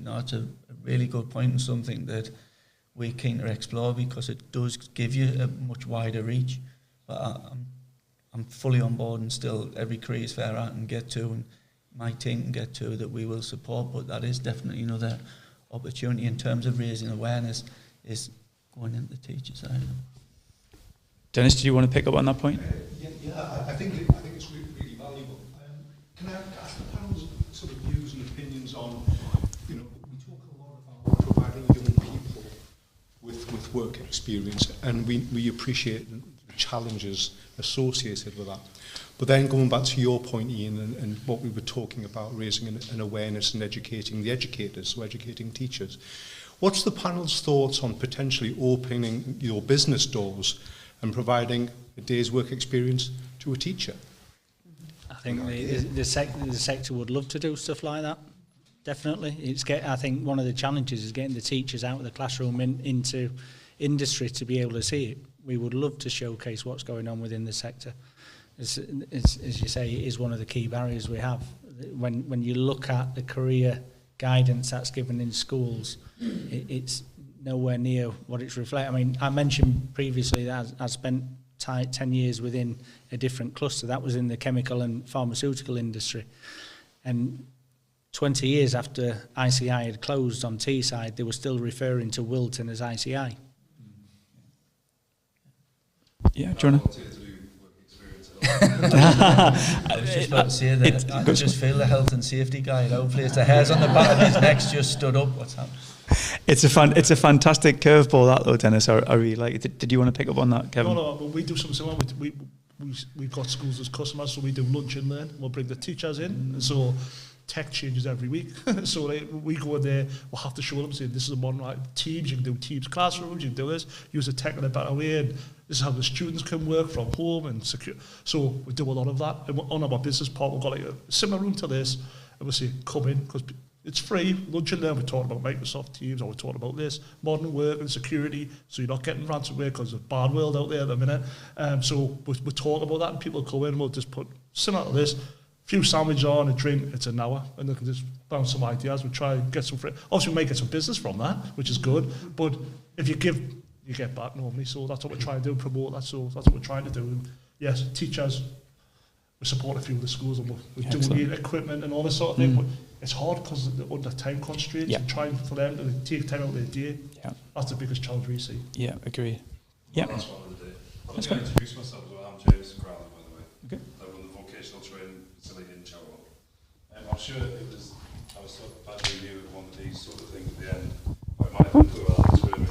really good point, and something that we're keen to explore, because it does give you a much wider reach. But I'm fully on board, and still every careers fair I can get to, and my team can get to, that we will support. But that is definitely another opportunity in terms of raising awareness, is going into the teacher side. Dennis, do you want to pick up on that point? I think it's really valuable. Can I ask the panel's sort of views and opinions on, we talk a lot about providing young people with work experience, and we appreciate the challenges associated with that. But then going back to your point, Ian, and what we were talking about, raising an awareness and educating the educators, so educating teachers. What's the panel's thoughts on potentially opening your business doors and providing a day's work experience to a teacher? I think the sector would love to do stuff like that. Definitely. I think one of the challenges is getting the teachers out of the classroom into industry to be able to see it. We would love to showcase what's going on within the sector. As you say, it is one of the key barriers we have. When you look at the career guidance that's given in schools, it's nowhere near what it's reflecting. I mean, I mentioned previously that I spent 10 years within a different cluster. That was in the chemical and pharmaceutical industry. And 20 years after ICI had closed on Teesside, they were still referring to Wilton as ICI. Yeah, do you want to? I was just about to say that I just feel the health and safety guy. Hopefully, it's the hairs on the back of his neck's just stood up. What's happening? It's a fantastic curveball, that though, Dennis. I really like it. Did you want to pick up on that, Kevin? No, but we do something similar. We've got schools as customers, so we do lunch and learn. We'll bring the teachers in, and so tech changes every week. So we go in there, we'll have to show them, say, this is a modern Teams, you can do Teams classrooms, you can do this, use the tech in a better way, and this is how the students can work from home and secure. So we do a lot of that. And on our business part, we've got like a similar room to this, and we'll say, come in, because it's free. Lunch and learn, we're talking about Microsoft Teams, or we're talking about this, modern work and security, so you're not getting ransomware, because there's a bad world out there at the minute. So we're talking about that, and people come in, and we'll just put similar to this, few sandwiches on, a drink, it's an hour, and they can just bounce some ideas. We try and get some free. Obviously, we may get some business from that, which is good, but if you give, you get back normally. So that's what we're trying to do, promote that. So that's what we're trying to do. And yes, teachers, we support a few of the schools, and we do need equipment and all this sort of thing, but it's hard because they're under time constraints, and trying for them to take time out of their day. Yeah. That's the biggest challenge we see. Yeah, agree. Yeah. That's one of the day. I'm going to introduce myself as well. I'm James Crowley, by the way. Okay. I run the vocational training facility in Chowell. I'm sure I was sort of badly new at one of these sort of things at the end. I might have been through all this with me,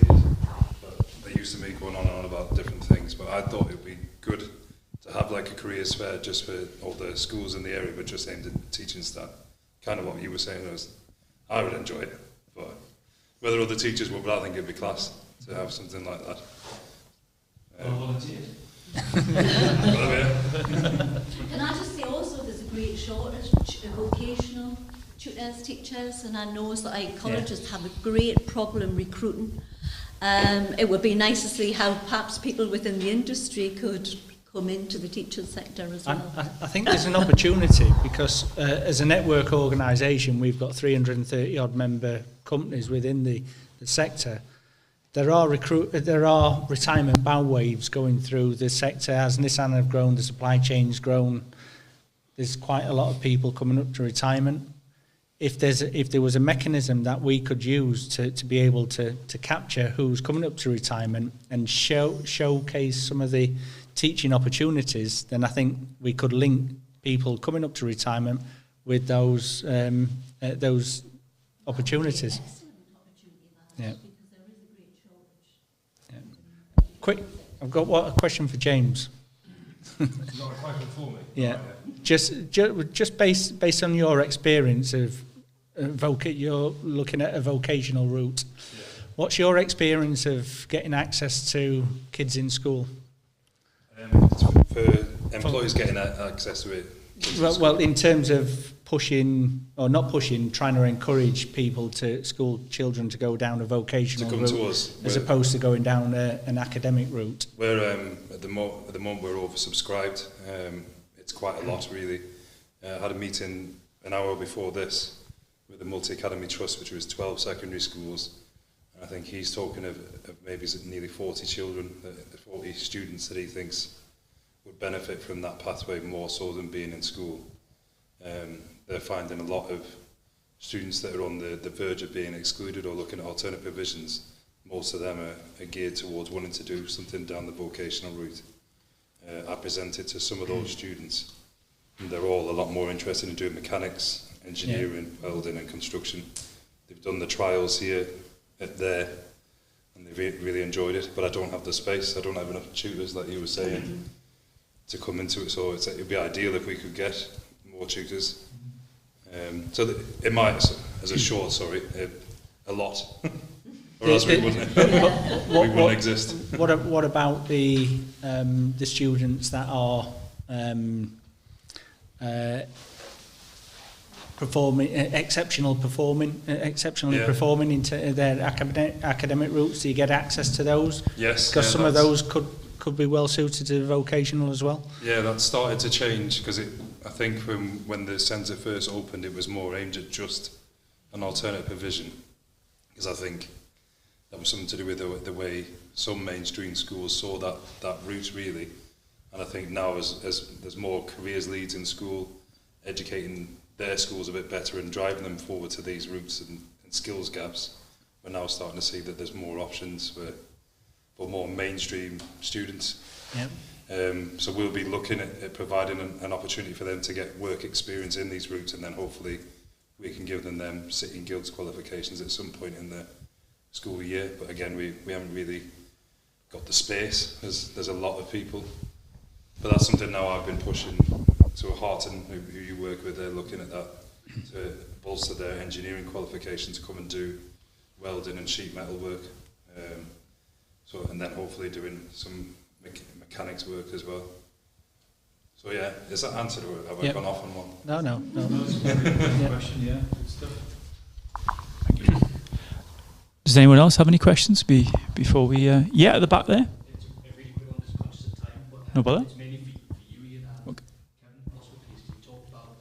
but they used to me going on and on about different things. But I thought it would be good to have like a careers fair just for all the schools in the area, but just aimed at teaching staff. Kind of what you were saying was, I would enjoy it, but whether other teachers would, but I think it'd be class to have something like that. Can I just say also there's a great shortage of vocational tutors, teachers, and I know that colleges have a great problem recruiting. It would be nice to see how perhaps people within the industry could come into the teaching sector as well. I think there's an opportunity because as a network organisation, we've got 330 odd member companies within the sector. There are retirement bow waves going through the sector. As Nissan have grown, the supply chain's grown. There's quite a lot of people coming up to retirement. If there was a mechanism that we could use to be able to capture who's coming up to retirement and showcase some of the teaching opportunities, then I think we could link people coming up to retirement with those opportunities. Yeah. Because there is a great shortage. Quick, I've got a question for James. It's not a question for me. Yeah. Just based on your experience of you're looking at a vocational route. Yeah. What's your experience of getting access to kids in school? For employees getting access to it. Well, in terms of pushing, or not pushing, trying to encourage people school children to go down a vocational route to us, as opposed to going down an academic route. We're at the moment we're oversubscribed. It's quite a lot, really. I had a meeting an hour before this with the Multi-Academy Trust, which was 12 secondary schools. And I think he's talking of maybe nearly 40 children, 40 students that he thinks would benefit from that pathway more so than being in school. They're finding a lot of students that are on the verge of being excluded or looking at alternate provisions. Most of them are geared towards wanting to do something down the vocational route. I presented to some of those students, and they're all a lot more interested in doing mechanics, engineering, welding and construction. They've done the trials here, there, and they've really enjoyed it, but I don't have the space. I don't have enough tutors, like you were saying, to come into it, so it would be ideal if we could get more tutors. So it might, as a short, a lot, or else we wouldn't, we wouldn't exist. What about the students that are exceptionally performing into their academic routes? Do you get access to those? Yes, because some of those could be well suited to vocational as well. Yeah, that started to change because I think when the centre first opened, it was more aimed at just an alternate provision, because I think that was something to do with the way some mainstream schools saw that route, really. And I think now as there's more careers leads in school, educating their schools a bit better and driving them forward to these routes and skills gaps, we're now starting to see that there's more options for more mainstream students. Yep. So we'll be looking at providing an opportunity for them to get work experience in these routes, and then hopefully we can give them City and Guilds qualifications at some point in the school year. But again, we haven't really got the space, as there's a lot of people. But that's something now I've been pushing to Harton, who you work with. They're looking at that to bolster their engineering qualifications to come and do welding and sheet metal work. And then hopefully doing some mechanics work as well. So yeah, is that answered, or have I gone off on one? No. That's a very good question, yeah. Good stuff. Thank you. Does anyone else have any questions before we... at the back there. It's a really quick one, just conscious of time. But, no bother. It's mainly for you, Ian, and Kevin, also please, can you talk about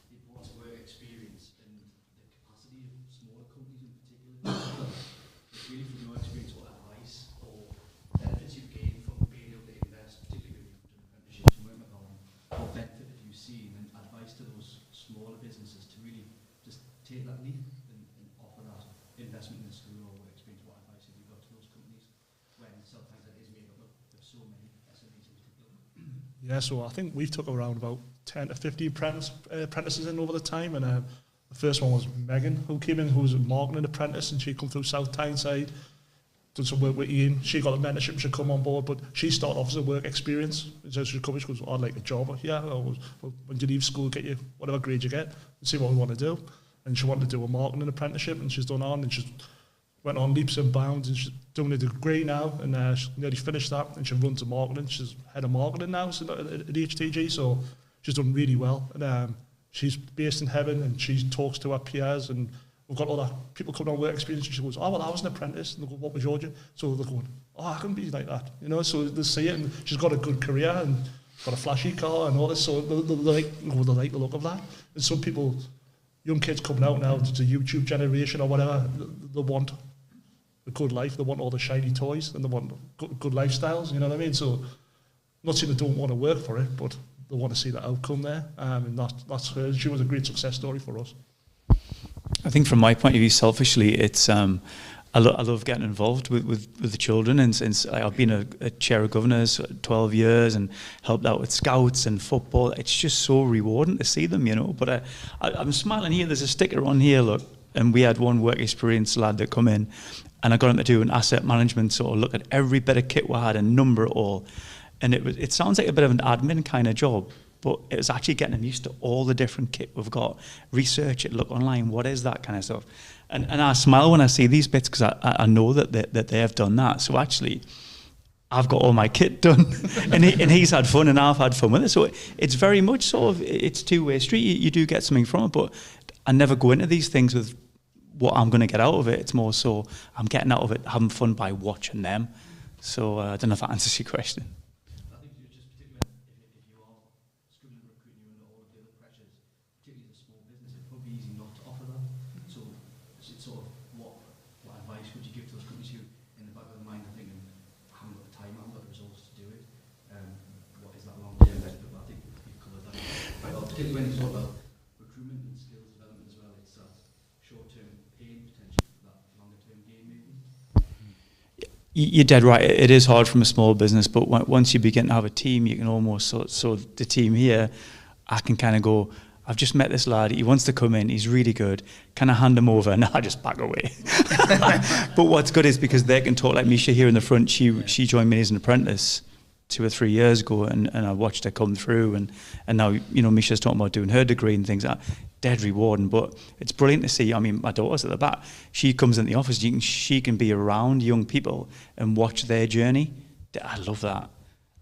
the importance of work experience and the capacity of smaller companies in particular? It's really from your experience, what advice or benefits you've gained from being able to invest, particularly with apprenticeships and work on, what benefit have you seen, and advice to those smaller businesses to really just take that leap and offer that investment in school or work experience? What advice have you got to those companies when South Tyneside is made up of so many SMEs in particular? Yeah, so I think we've took around about 10 to 15 apprentices in over the time, and the first one was Megan, who came in, who was a marketing apprentice, and she come through South Tyneside, done some work with Ian. She got a mentorship, she come on board, but she started off as a work experience. So she come, she goes, I'd like a job here. Well, when you leave school, get you whatever grade you get, and see what we want to do. And she wanted to do a marketing apprenticeship, and she's done on, and she's went on leaps and bounds, and she's doing a degree now, and she's nearly finished that, and she runs a marketing. She's head of marketing now at HTG, so she's done really well. And she's based in heaven, and she talks to her peers, and we've got other people coming on work experience, and she goes, oh, well, I was an apprentice. And they go, what was your job? So they're going, oh, I can be like that. You know, so they see it, and she's got a good career, and got a flashy car, and all this, so they like the look of that. And some people, young kids coming out now, it's a YouTube generation or whatever, they want a good life, they want all the shiny toys, and they want good lifestyles, you know what I mean? So, I'm not saying they don't want to work for it, but they want to see the outcome there, and that's her. She was a great success story for us. I think from my point of view, selfishly, it's I love getting involved with the children, and since I've been a chair of governors 12 years and helped out with scouts and football, it's just so rewarding to see them, you know. But I'm smiling here. There's a sticker on here, look, and we had one work experience lad that come in, and I got him to do an asset management, sort of look at every bit of kit we had and number it all. And it sounds like a bit of an admin kind of job, but it was actually getting them used to all the different kit we've got. Research it, look online, what is that kind of stuff. And I smile when I see these bits because I know that they have done that. So actually, I've got all my kit done, and he's had fun, and I've had fun with it. So it's very much sort of, it's two-way street. You do get something from it, but I never go into these things with what I'm going to get out of it. It's more so I'm getting out of it, having fun by watching them. So I don't know if that answers your question. I think you're just particularly if you are struggling with recruiting, you know, all of the other pressures, particularly as a small business, it's probably easy not to offer that. So it's sort of what advice would you give to those companies who, in the back of their mind, are thinking, I haven't got the time, I haven't got the resources to do it. What is that long-term benefit? But I think you've covered that. Particularly when you talk about recruitment and skills development as well, it's that short-term pain potential for that longer-term gain maybe. You're dead right. It is hard from a small business, but once you begin to have a team, you can almost, so the team here, I can kind of go, I've just met this lad, he wants to come in, he's really good, can I hand him over? And I just back away. But what's good is because they can talk, like Misha here in the front, she joined me as an apprentice 2 or 3 years ago, and I watched her come through, and now, you know, Misha's talking about doing her degree and things like that. Dead rewarding, but it's brilliant to see. I mean, my daughter's at the back, she comes in the office, she can be around young people and watch their journey. I love that,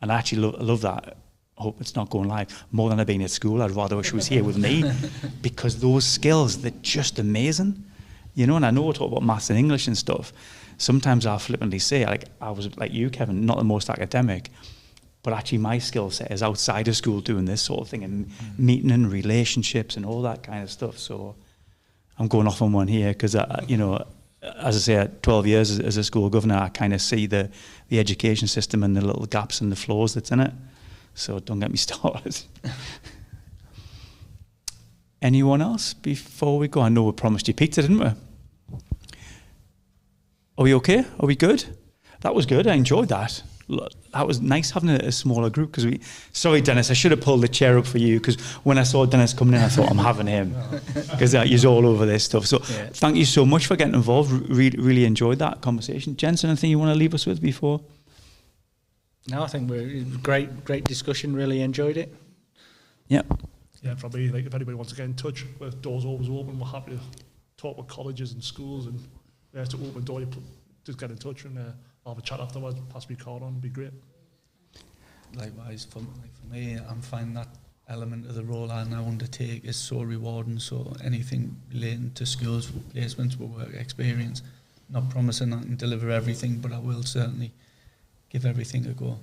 and I actually love that. I hope it's not going live more than I've been at school. I'd rather wish she was here with me, because those skills, they're just amazing, you know. And I know we talk about maths and English and stuff. Sometimes I flippantly say, like, I was like you, Kevin, not the most academic, but actually my skill set is outside of school doing this sort of thing, and meeting and relationships and all that kind of stuff. So I'm going off on one here because, you know, as I say, at 12 years as a school governor, I kind of see the education system and the little gaps and the flaws that's in it. So don't get me started. Anyone else before we go? I know we promised you pizza, didn't we? Are we okay? Are we good? That was good. I enjoyed that. That was nice having a smaller group, because sorry Dennis, I should have pulled the chair up for you, because when I saw Dennis coming in I thought I'm having him, because he's all over this stuff. So yeah. Thank you so much for getting involved. Really enjoyed that conversation. Jensen, anything you want to leave us with before? No, I think we're great discussion, really enjoyed it. Yep. Yeah, probably, like, if anybody wants to get in touch, the door's always open. We're happy to talk with colleges and schools, and to open the door, just get in touch and I'll have a chat afterwards, pass me card on, it'd be great. Likewise, for me, I'm finding that element of the role I now undertake is so rewarding. So anything relating to skills, placements, work experience, not promising I can deliver everything, but I will certainly give everything a go.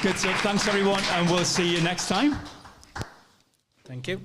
Good, so thanks everyone, and we'll see you next time. Thank you.